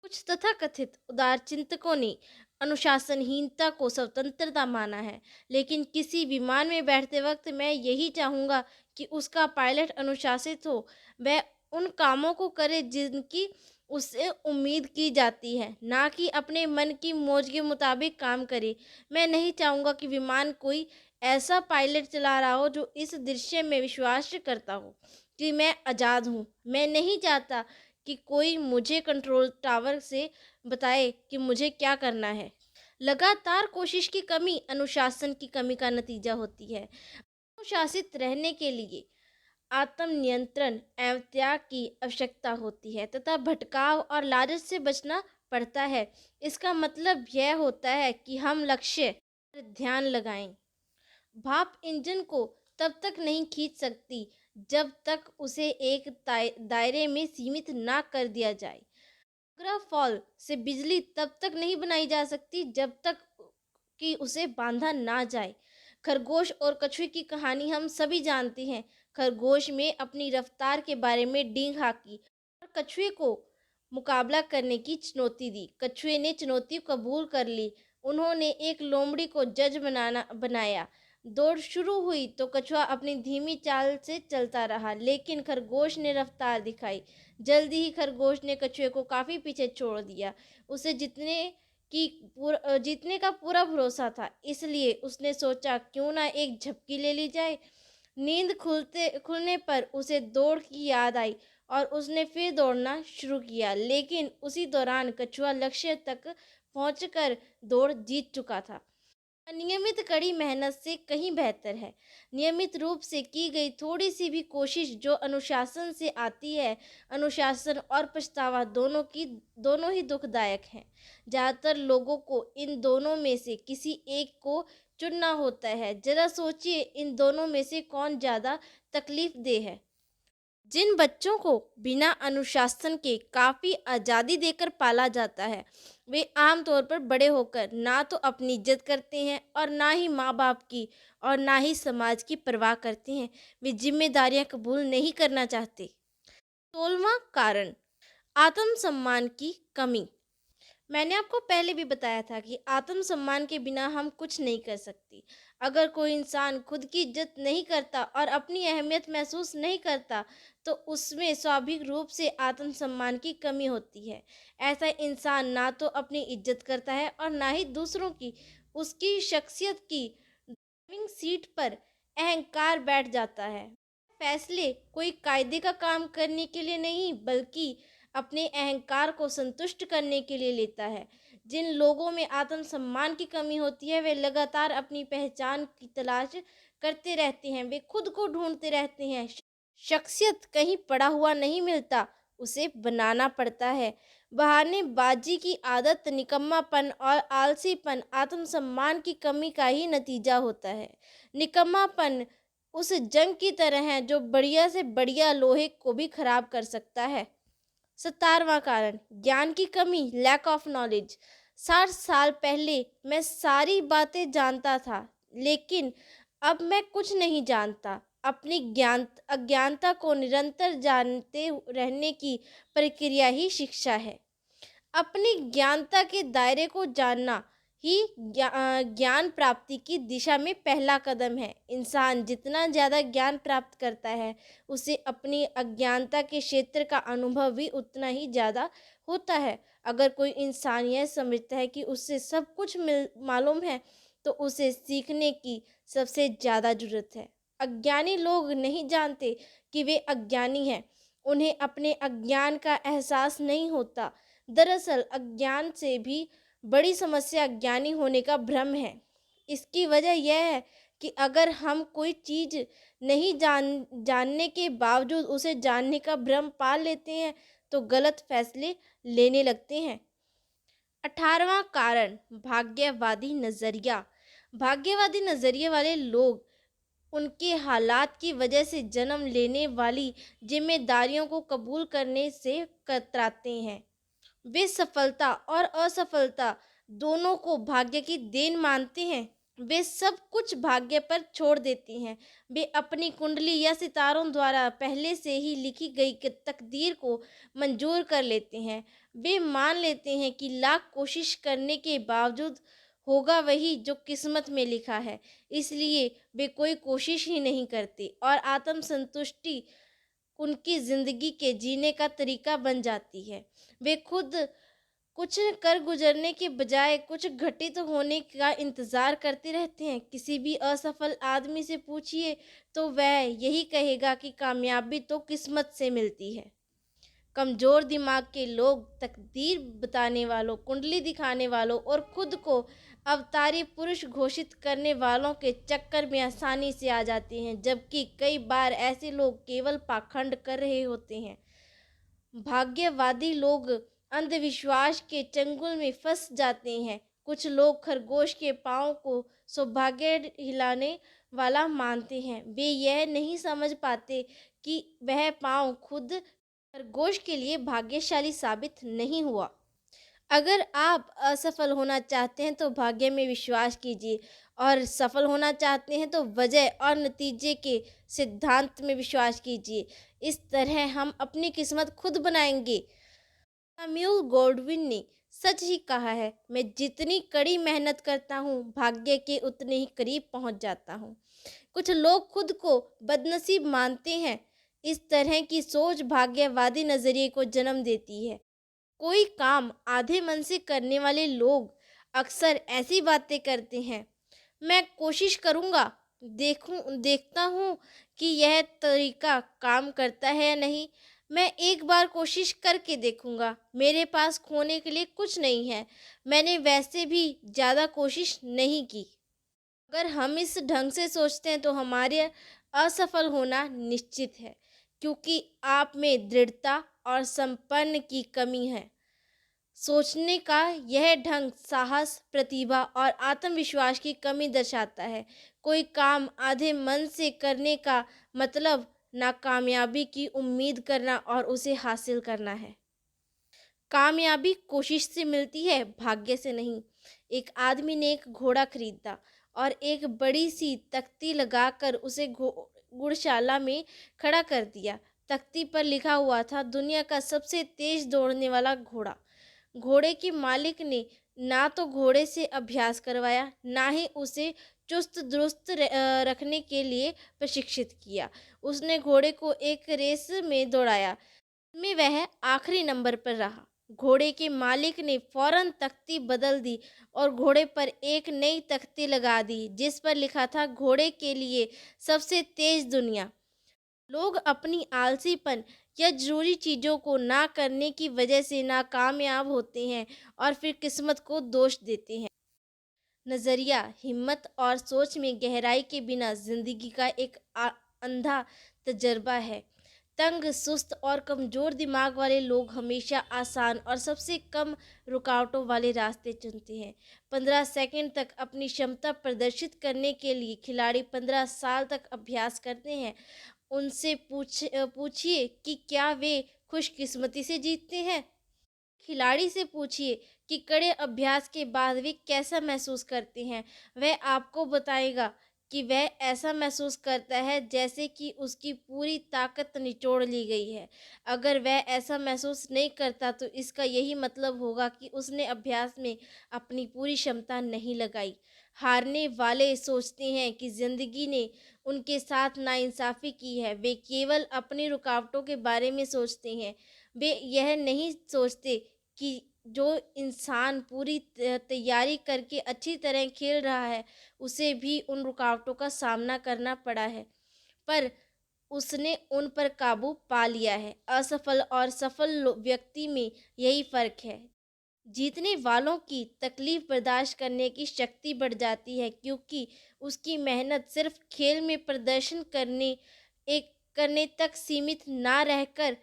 कुछ तथाकथित उदार चिंतकों ने अनुशासनहीनता को स्वतंत्रता माना है, लेकिन किसी विमान में बैठते वक्त मैं यही चाहूँगा कि उसका पायलट अनुशासित हो। वह उन कामों को करे जिनकी उससे उम्मीद की जाती है, ना कि अपने मन की मौज के मुताबिक काम करे। मैं नहीं चाहूँगा कि विमान कोई ऐसा पायलट चला रहा हो जो इस दृश्य में विश्वास करता हो कि मैं आज़ाद हूँ। मैं नहीं चाहता कि कोई मुझे कंट्रोल टावर से बताए कि मुझे क्या करना है। लगातार कोशिश की कमी अनुशासन की कमी का नतीजा होती है। अनुशासित रहने के लिए आत्म नियंत्रण एवं त्याग की आवश्यकता होती है तथा भटकाव और लालच से बचना पड़ता है। इसका मतलब यह होता है कि हम लक्ष्य पर ध्यान लगाएं। भाप इंजन को तब तक नहीं खींच सकती जब तक उसे एक दायरे में सीमित ना कर दिया जाए। फॉल से बिजली तब तक नहीं बनाई जा सकती जब तक कि उसे बांधा ना जाए। खरगोश और कछुए की कहानी हम सभी जानते हैं। खरगोश में अपनी रफ्तार के बारे में डींग हाँकी और कछुए को मुकाबला करने की चुनौती दी। कछुए ने चुनौती कबूल कर ली। उन्होंने एक लोमड़ी को जज बनाया। दौड़ शुरू हुई तो कछुआ अपनी धीमी चाल से चलता रहा, लेकिन खरगोश ने रफ्तार दिखाई। जल्दी ही खरगोश ने कछुए को काफ़ी पीछे छोड़ दिया। उसे जीतने का पूरा भरोसा था, इसलिए उसने सोचा क्यों ना एक झपकी ले ली जाए। नींद खुलने पर उसे दौड़ की याद आई और उसने फिर दौड़ना शुरू किया, लेकिन उसी दौरान कछुआ लक्ष्य तक पहुंचकर दौड़ जीत चुका था। नियमित कड़ी मेहनत से कहीं बेहतर है। नियमित रूप से की गई थोड़ी सी भी कोशिश जो अनुशासन से आती है, अनुशासन और पछतावा दोनों ही दुखदायक हैं। ज़्यादातर लोगों को इन दोनों में से किसी एक को चुनना होता है। जरा सोचिए इन दोनों में से कौन ज़्यादा तकलीफ दे है। जिन बच्चों को बिना अनुशासन के काफ़ी आज़ादी देकर पाला जाता है, वे आमतौर पर बड़े होकर ना तो अपनी इज्जत करते हैं और ना ही माँ बाप की और ना ही समाज की परवाह करते हैं। वे जिम्मेदारियां कबूल नहीं करना चाहते। 16वां कारण, आत्मसम्मान की कमी। मैंने आपको पहले भी बताया था कि आत्मसम्मान के बिना हम कुछ नहीं कर सकते। अगर कोई इंसान खुद की इज्जत नहीं करता और अपनी अहमियत महसूस नहीं करता, तो उसमें स्वाभाविक रूप से आत्मसम्मान की कमी होती है। ऐसा इंसान ना तो अपनी इज्जत करता है और ना ही दूसरों की। उसकी शख्सियत की ड्राइविंग सीट पर अहंकार बैठ जाता है। फैसले कोई कायदे का काम करने के लिए नहीं, बल्कि अपने अहंकार को संतुष्ट करने के लिए लेता है। जिन लोगों में आत्मसम्मान की कमी होती है, वे लगातार अपनी पहचान की तलाश करते रहते हैं। वे खुद को ढूंढते रहते हैं। शख्सियत कहीं पड़ा हुआ नहीं मिलता, उसे बनाना पड़ता है। बहानेबाजी की आदत, निकम्मापन और आलसीपन आत्मसम्मान की कमी का ही नतीजा होता है। निकम्मापन उस जंग की तरह है जो बढ़िया से बढ़िया लोहे को भी खराब कर सकता है। 17वां कारण, ज्ञान की कमी, लैक ऑफ नॉलेज। 60 साल पहले मैं सारी बातें जानता था, लेकिन अब मैं कुछ नहीं जानता। अपनी अज्ञानता को निरंतर जानते रहने की प्रक्रिया ही शिक्षा है। अपनी ज्ञानता के दायरे को जानना ही ज्ञान प्राप्ति की दिशा में पहला कदम है। इंसान जितना ज़्यादा ज्ञान प्राप्त करता है, उसे अपनी अज्ञानता के क्षेत्र का अनुभव भी उतना ही ज़्यादा होता है। अगर कोई इंसान यह समझता है कि उसे सब कुछ मालूम है, तो उसे सीखने की सबसे ज़्यादा ज़रूरत है। अज्ञानी लोग नहीं जानते कि वे अज्ञानी हैं। उन्हें अपने अज्ञान का एहसास नहीं होता। दरअसल अज्ञान से भी बड़ी समस्या अज्ञानी होने का भ्रम है। इसकी वजह यह है कि अगर हम कोई चीज़ नहीं जानने के बावजूद उसे जानने का भ्रम पाल लेते हैं, तो गलत फैसले लेने लगते हैं। 18वां कारण, भाग्यवादी नज़रिया। भाग्यवादी नज़रिए वाले लोग उनके हालात की वजह से जन्म लेने वाली जिम्मेदारियों को कबूल करने से कतराते हैं। वे सफलता और असफलता दोनों को भाग्य की देन मानते हैं। वे सब कुछ भाग्य पर छोड़ देते हैं। वे अपनी कुंडली या सितारों द्वारा पहले से ही लिखी गई तकदीर को मंजूर कर लेते हैं। वे मान लेते हैं कि लाख कोशिश करने के बावजूद होगा वही जो किस्मत में लिखा है। इसलिए वे कोई कोशिश ही नहीं करते और आत्मसंतुष्टि उनकी ज़िंदगी के जीने का तरीका बन जाती है। वे खुद कुछ कर गुजरने के बजाय कुछ घटित होने का इंतज़ार करते रहते हैं। किसी भी असफल आदमी से पूछिए तो वह यही कहेगा कि कामयाबी तो किस्मत से मिलती है। कमज़ोर दिमाग के लोग तकदीर बताने वालों, कुंडली दिखाने वालों और खुद को अवतारी पुरुष घोषित करने वालों के चक्कर में आसानी से आ जाते हैं, जबकि कई बार ऐसे लोग केवल पाखंड कर रहे होते हैं। भाग्यवादी लोग अंधविश्वास के चंगुल में फंस जाते हैं। कुछ लोग खरगोश के पाँव को सौभाग्य हिलाने वाला मानते हैं। वे यह नहीं समझ पाते कि वह पाँव खुद खरगोश के लिए भाग्यशाली साबित नहीं हुआ। अगर आप असफल होना चाहते हैं तो भाग्य में विश्वास कीजिए, और सफल होना चाहते हैं तो वजह और नतीजे के सिद्धांत में विश्वास कीजिए। इस तरह हम अपनी किस्मत खुद बनाएंगे। सैमुअल गॉडविन ने सच ही कहा है, मैं जितनी कड़ी मेहनत करता हूँ, भाग्य के उतने ही करीब पहुँच जाता हूँ। कुछ लोग खुद को बदनसीब मानते हैं। इस तरह की सोच भाग्यवादी नज़रिए को जन्म देती है। कोई काम आधे मन से करने वाले लोग अक्सर ऐसी बातें करते हैं, मैं कोशिश करूँगा, देखता हूँ कि यह तरीका काम करता है या नहीं। मैं एक बार कोशिश करके देखूँगा। मेरे पास खोने के लिए कुछ नहीं है। मैंने वैसे भी ज़्यादा कोशिश नहीं की। अगर हम इस ढंग से सोचते हैं तो हमारे असफल होना निश्चित है, क्योंकि आप में दृढ़ता और संपन्न की कमी है। सोचने का यह ढंग साहस, प्रतिभा और आत्मविश्वास की कमी दर्शाता है। कोई काम आधे मन से करने का मतलब नाकामयाबी की उम्मीद करना और उसे हासिल करना है। कामयाबी कोशिश से मिलती है, भाग्य से नहीं। एक आदमी ने एक घोड़ा खरीदा और एक बड़ी सी तख्ती लगाकर उसे गुड़शाला में खड़ा कर दिया। तख्ती पर लिखा हुआ था, दुनिया का सबसे तेज दौड़ने वाला घोड़ा। घोड़े के मालिक ने ना तो घोड़े से अभ्यास करवाया, ना ही उसे चुस्त दुरुस्त रखने के लिए प्रशिक्षित किया। उसने घोड़े को एक रेस में दौड़ाया में वह आखिरी नंबर पर रहा। घोड़े के मालिक ने फौरन तख्ती बदल दी और घोड़े पर एक नई तख्ती लगा दी, जिस पर लिखा था, घोड़े के लिए सबसे तेज दुनिया। लोग अपनी आलसीपन या जरूरी चीज़ों को ना करने की वजह से नाकामयाब होते हैं और फिर किस्मत को दोष देते हैं। नज़रिया, हिम्मत और सोच में गहराई के बिना जिंदगी का एक अंधा तजर्बा है। तंग, सुस्त और कमज़ोर दिमाग वाले लोग हमेशा आसान और सबसे कम रुकावटों वाले रास्ते चुनते हैं। 15 सेकंड तक अपनी क्षमता प्रदर्शित करने के लिए खिलाड़ी 15 साल तक अभ्यास करते हैं। उनसे पूछिए कि क्या वे खुशकिस्मती से जीतते हैं। खिलाड़ी से पूछिए कि कड़े अभ्यास के बाद वे कैसा महसूस करते हैं। वह आपको बताएगा कि वह ऐसा महसूस करता है जैसे कि उसकी पूरी ताकत निचोड़ ली गई है। अगर वह ऐसा महसूस नहीं करता तो इसका यही मतलब होगा कि उसने अभ्यास में अपनी पूरी क्षमता नहीं लगाई। हारने वाले सोचते हैं कि ज़िंदगी ने उनके साथ नाइंसाफ़ी की है। वे केवल अपनी रुकावटों के बारे में सोचते हैं। वे यह नहीं सोचते कि जो इंसान पूरी तैयारी करके अच्छी तरह खेल रहा है, उसे भी उन रुकावटों का सामना करना पड़ा है, पर उसने उन पर काबू पा लिया है। असफल और सफल व्यक्ति में यही फ़र्क है। जीतने वालों की तकलीफ बर्दाश्त करने की शक्ति बढ़ जाती है, क्योंकि उसकी मेहनत सिर्फ खेल में प्रदर्शन करने तक सीमित ना रहकर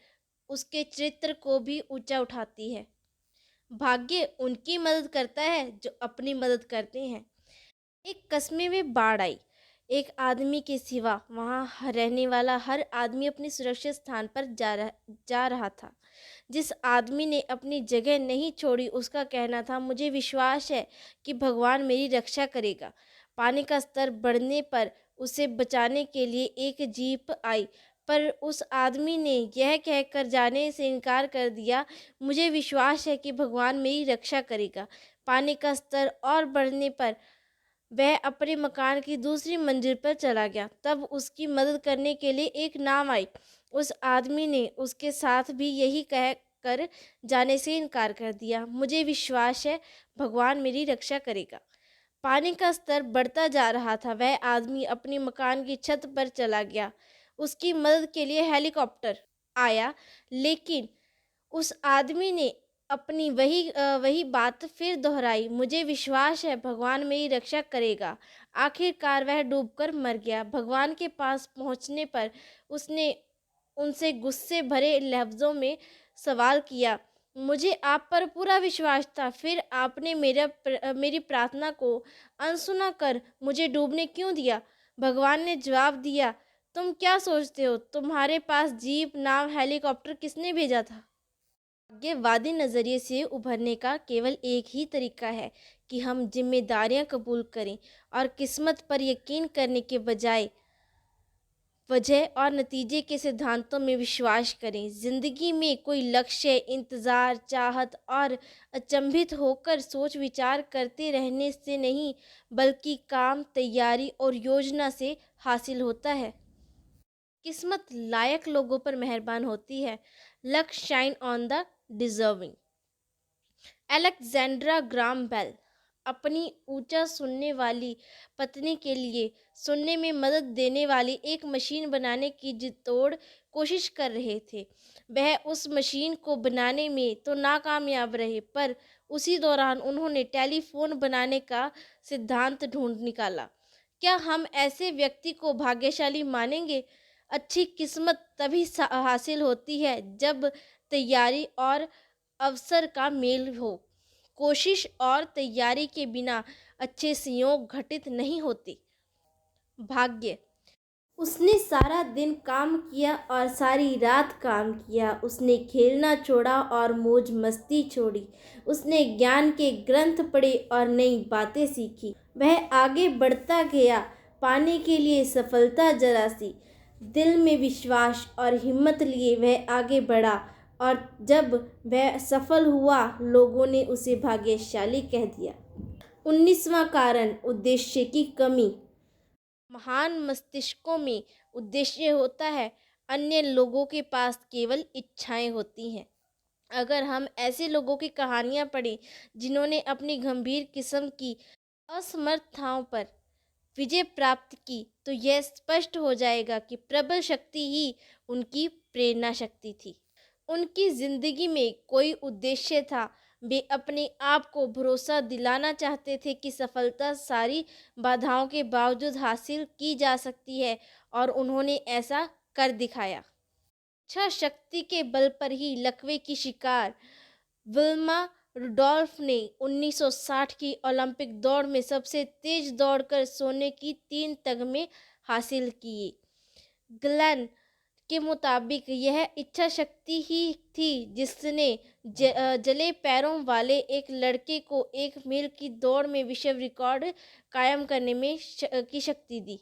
उसके चरित्र को भी ऊंचा उठाती है। भाग्य उनकी मदद करता है जो अपनी मदद करते हैं। एक कस्बे में बाढ़ आई। एक आदमी के सिवा वहाँ रहने वाला हर आदमी अपने सुरक्षित स्थान पर जा रहा था। जिस आदमी ने अपनी जगह नहीं छोड़ी, उसका कहना था, मुझे विश्वास है कि भगवान मेरी रक्षा करेगा। पानी का स्तर बढ़ने पर उसे बचाने के लिए एक जीप आई, पर उस आदमी ने यह कहकर जाने से इनकार कर दिया, मुझे विश्वास है कि भगवान मेरी रक्षा करेगा। पानी का स्तर और बढ़ने पर वह अपने मकान की दूसरी मंजिल पर चला गया। तब उसकी मदद करने के लिए एक नाव आई। उस आदमी ने उसके साथ भी यही कह कर जाने से इनकार कर दिया, मुझे विश्वास है भगवान मेरी रक्षा करेगा। पानी का स्तर बढ़ता जा रहा था। वह आदमी अपनी मकान की छत पर चला गया। उसकी मदद के लिए हेलीकॉप्टर आया, लेकिन उस आदमी ने अपनी वही बात फिर दोहराई, मुझे विश्वास है भगवान मेरी रक्षा करेगा। आखिरकार वह डूबकर मर गया। भगवान के पास पहुंचने पर उसने उनसे गुस्से भरे लफ्ज़ों में सवाल किया, मुझे आप पर पूरा विश्वास था, फिर आपने मेरी प्रार्थना को अनसुना कर मुझे डूबने क्यों दिया। भगवान ने जवाब दिया, तुम क्या सोचते हो, तुम्हारे पास जीप, नाव, हेलीकॉप्टर किसने भेजा था। भाग्यवादी नज़रिए से उभरने का केवल एक ही तरीका है कि हम जिम्मेदारियां कबूल करें और किस्मत पर यकीन करने के बजाय वजह और नतीजे के सिद्धांतों में विश्वास करें। ज़िंदगी में कोई लक्ष्य, इंतज़ार, चाहत और अचंभित होकर सोच विचार करते रहने से नहीं, बल्कि काम, तैयारी और योजना से हासिल होता है। किस्मत लायक लोगों पर मेहरबान होती है। Luck shine on the deserving. Alexander Graham Bell अपनी ऊंचा सुनने वाली पत्नी के लिए सुनने में मदद देने वाली एक मशीन बनाने की जितोड़ कोशिश कर रहे थे। वह उस मशीन को बनाने में तो नाकामयाब रहे, पर उसी दौरान उन्होंने टेलीफोन बनाने का सिद्धांत ढूंढ निकाला। क्या हम ऐसे व्यक्ति को भाग्यशाली मानेंगे? अच्छी किस्मत तभी हासिल होती है जब तैयारी और अवसर का मेल हो। कोशिश और तैयारी के बिना अच्छे संयोग घटित नहीं होते। भाग्य। उसने सारा दिन काम किया और सारी रात काम किया। उसने खेलना छोड़ा और मौज मस्ती छोड़ी। उसने ज्ञान के ग्रंथ पढ़े और नई बातें सीखी। वह आगे बढ़ता गया, पाने के लिए सफलता जरा सी। दिल में विश्वास और हिम्मत लिए वह आगे बढ़ा, और जब वह सफल हुआ, लोगों ने उसे भाग्यशाली कह दिया। 19वां कारण, उद्देश्य की कमी। महान मस्तिष्कों में उद्देश्य होता है, अन्य लोगों के पास केवल इच्छाएं होती हैं। अगर हम ऐसे लोगों की कहानियां पढ़ें जिन्होंने अपनी गंभीर किस्म की असमर्थताओं पर विजय प्राप्त की, तो यह स्पष्ट हो जाएगा कि प्रबल शक्ति ही उनकी प्रेरणा शक्ति थी। उनकी जिंदगी में कोई उद्देश्य था। वे अपने आप को भरोसा दिलाना चाहते थे कि सफलता सारी बाधाओं के बावजूद हासिल की जा सकती है, और उन्होंने ऐसा कर दिखाया। इच्छा शक्ति के बल पर ही लकवे की शिकार विल्मा रुडोल्फ ने 1960 की ओलंपिक दौड़ में सबसे तेज दौड़कर सोने की 3 तगमे हासिल किए। ग्लेन के मुताबिक यह इच्छा शक्ति ही थी जिसने जले पैरों वाले एक लड़के को 1 मील की दौड़ में विश्व रिकॉर्ड कायम करने में की शक्ति दी।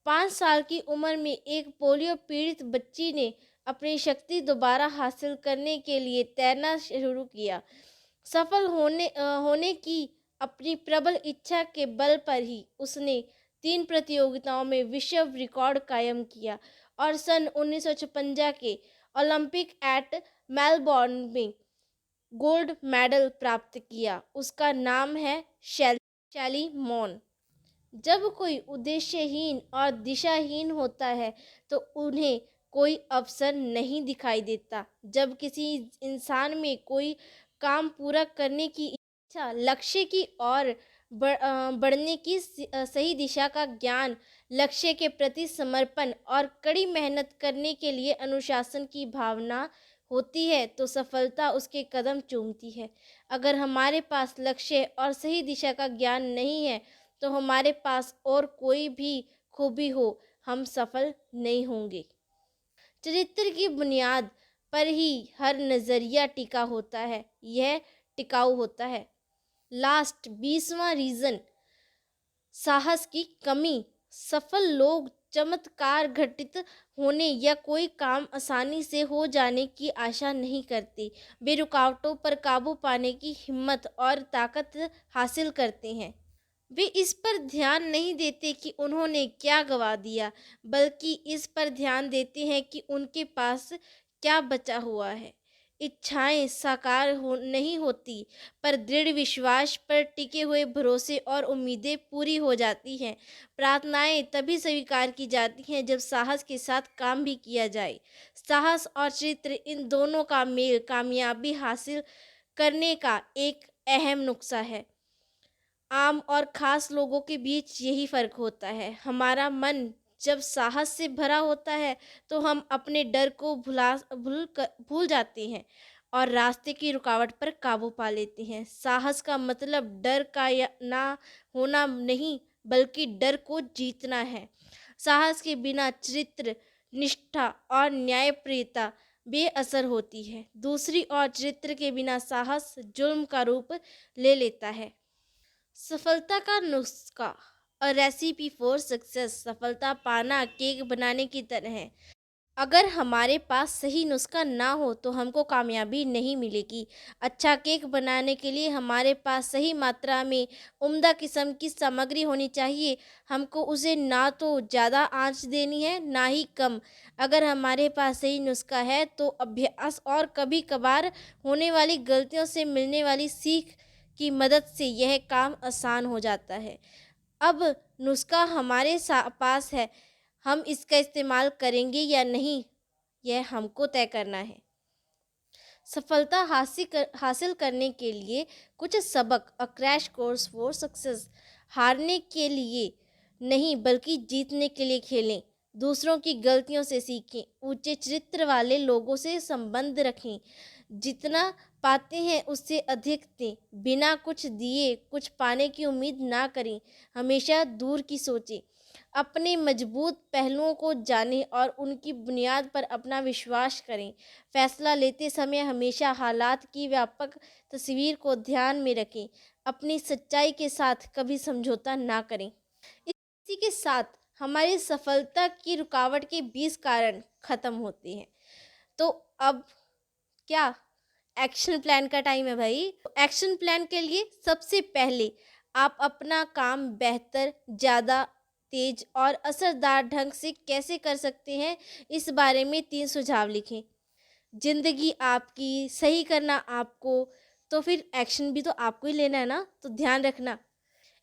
5 साल की उम्र में एक पोलियो पीड़ित बच्ची ने अपनी शक्ति दोबारा हासिल करने के लिए तैरना शुरू किया। सफल होने की अपनी प्रबल इच्छा के बल पर ही उसने 3 प्रतियोगिताओं में विश्व रिकॉर्ड कायम किया और सन 1956 के ओलंपिक एट मेलबोर्न में गोल्ड मेडल प्राप्त किया। उसका नाम है शैली मॉन। जब कोई उद्देश्यहीन और दिशाहीन होता है तो उन्हें कोई अवसर नहीं दिखाई देता। जब किसी इंसान में कोई काम पूरा करने की इच्छा, लक्ष्य की ओर बढ़ने की सही दिशा का ज्ञान, लक्ष्य के प्रति समर्पण और कड़ी मेहनत करने के लिए अनुशासन की भावना होती है, तो सफलता उसके कदम चूमती है। अगर हमारे पास लक्ष्य और सही दिशा का ज्ञान नहीं है, तो हमारे पास और कोई भी खूबी हो, हम सफल नहीं होंगे। चरित्र की बुनियाद पर ही हर नज़रिया टिका होता है, यह टिकाऊ होता है। लास्ट 20वां रीज़न, साहस की कमी। सफल लोग चमत्कार घटित होने या कोई काम आसानी से हो जाने की आशा नहीं करते। वे रुकावटों पर काबू पाने की हिम्मत और ताकत हासिल करते हैं। वे इस पर ध्यान नहीं देते कि उन्होंने क्या गवा दिया, बल्कि इस पर ध्यान देते हैं कि उनके पास क्या बचा हुआ है। इच्छाएं साकार नहीं होती, पर दृढ़ विश्वास पर टिके हुए भरोसे और उम्मीदें पूरी हो जाती हैं। प्रार्थनाएं तभी स्वीकार की जाती हैं जब साहस के साथ काम भी किया जाए। साहस और चरित्र, इन दोनों का मेल कामयाबी हासिल करने का एक अहम नुस्खा है। आम और खास लोगों के बीच यही फ़र्क होता है। हमारा मन जब साहस से भरा होता है तो हम अपने डर को भूल जाते हैं और रास्ते की रुकावट पर काबू पा लेते हैं। साहस का मतलब डर का या ना होना नहीं, बल्कि डर को जीतना है। साहस के बिना चरित्र, निष्ठा और न्यायप्रियता बेअसर होती है। दूसरी ओर चरित्र के बिना साहस जुल्म का रूप ले लेता है। सफलता का नुस्खा, अ रेसिपी फॉर सक्सेस। सफलता पाना केक बनाने की तरह है। अगर हमारे पास सही नुस्खा ना हो तो हमको कामयाबी नहीं मिलेगी। अच्छा केक बनाने के लिए हमारे पास सही मात्रा में उम्दा किस्म की सामग्री होनी चाहिए। हमको उसे ना तो ज़्यादा आंच देनी है, ना ही कम। अगर हमारे पास सही नुस्खा है तो अभ्यास और कभी कभार होने वाली गलतियों से मिलने वाली सीख की मदद से यह काम आसान हो जाता है। अब नुस्खा हमारे पास है, हम इसका इस्तेमाल करेंगे या नहीं, यह हमको तय करना है। सफलता हासिल करने के लिए कुछ सबक, a crash course for success. हारने के लिए नहीं बल्कि जीतने के लिए खेलें। दूसरों की गलतियों से सीखें। ऊंचे चरित्र वाले लोगों से संबंध रखें। जितना पाते हैं उससे अधिक दें। बिना कुछ दिए कुछ पाने की उम्मीद ना करें। हमेशा दूर की सोचें। अपने मजबूत पहलुओं को जानें और उनकी बुनियाद पर अपना विश्वास करें। फैसला लेते समय हमेशा हालात की व्यापक तस्वीर को ध्यान में रखें। अपनी सच्चाई के साथ कभी समझौता ना करें। इसी के साथ हमारी सफलता की रुकावट के 20 कारण खत्म होते हैं। तो अब क्या एक्शन प्लान का टाइम है भाई। एक्शन प्लान के लिए सबसे पहले आप अपना काम बेहतर, ज़्यादा तेज और असरदार ढंग से कैसे कर सकते हैं, इस बारे में 3 सुझाव लिखें। ज़िंदगी आपकी, सही करना आपको, तो फिर एक्शन भी तो आपको ही लेना है ना, तो ध्यान रखना।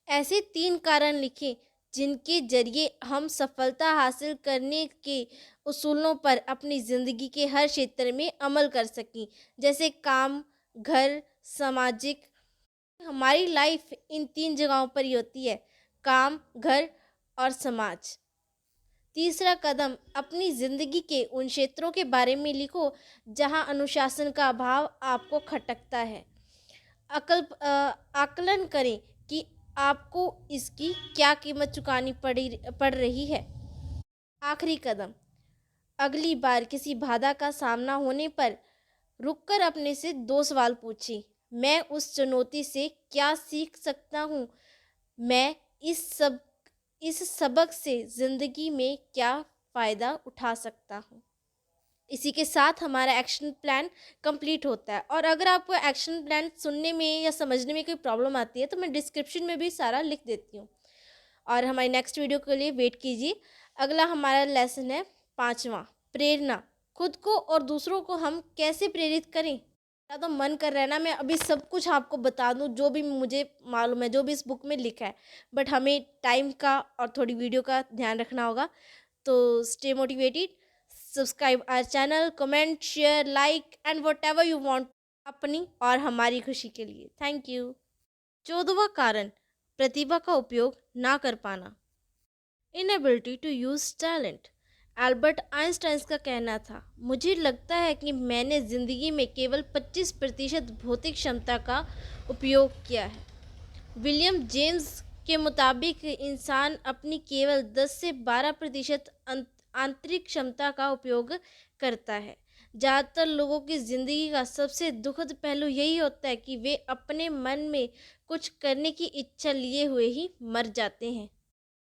ऐसे 3 कारण लिखें जिनके जरिए हम सफलता हासिल करने के उसूलों पर अपनी ज़िंदगी के हर क्षेत्र में अमल कर सकें, जैसे काम, घर, सामाजिक। हमारी लाइफ इन 3 जगहों पर ही होती है, काम, घर और समाज। तीसरा कदम, अपनी ज़िंदगी के उन क्षेत्रों के बारे में लिखो जहां अनुशासन का अभाव आपको खटकता है। आकलन करें कि आपको इसकी क्या कीमत चुकानी पड़ रही है। आखिरी कदम, अगली बार किसी बाधा का सामना होने पर रुककर अपने से 2 सवाल पूछें। मैं उस चुनौती से क्या सीख सकता हूँ? मैं इस सबक से ज़िंदगी में क्या फ़ायदा उठा सकता हूँ? इसी के साथ हमारा एक्शन प्लान कंप्लीट होता है। और अगर आपको एक्शन प्लान सुनने में या समझने में कोई प्रॉब्लम आती है तो मैं डिस्क्रिप्शन में भी सारा लिख देती हूँ। और हमारी नेक्स्ट वीडियो के लिए वेट कीजिए। अगला हमारा लेसन है 5वां, प्रेरणा। खुद को और दूसरों को हम कैसे प्रेरित करें। मेरा तो मन कर रहा है ना मैं अभी सब कुछ आपको बता दूं, जो भी मुझे मालूम है, जो भी इस बुक में लिखा है, बट हमें टाइम का और थोड़ी वीडियो का ध्यान रखना होगा। तो stay motivated, subscribe our channel, comment, share, like and whatever you want, अपनी और हमारी खुशी के लिए। Thank you. 14वां कारण, प्रतिभा का उपयोग ना कर पाना, inability to use talent. Albert Einstein का कहना था, मुझे लगता है कि मैंने ज़िंदगी में केवल 25% भौतिक क्षमता का उपयोग किया है। विलियम जेम्स के मुताबिक इंसान अपनी केवल 10 से 12% आंतरिक क्षमता का उपयोग करता है। ज़्यादातर लोगों की ज़िंदगी का सबसे दुखद पहलू यही होता है कि वे अपने मन में कुछ करने की इच्छा लिए हुए ही मर जाते हैं।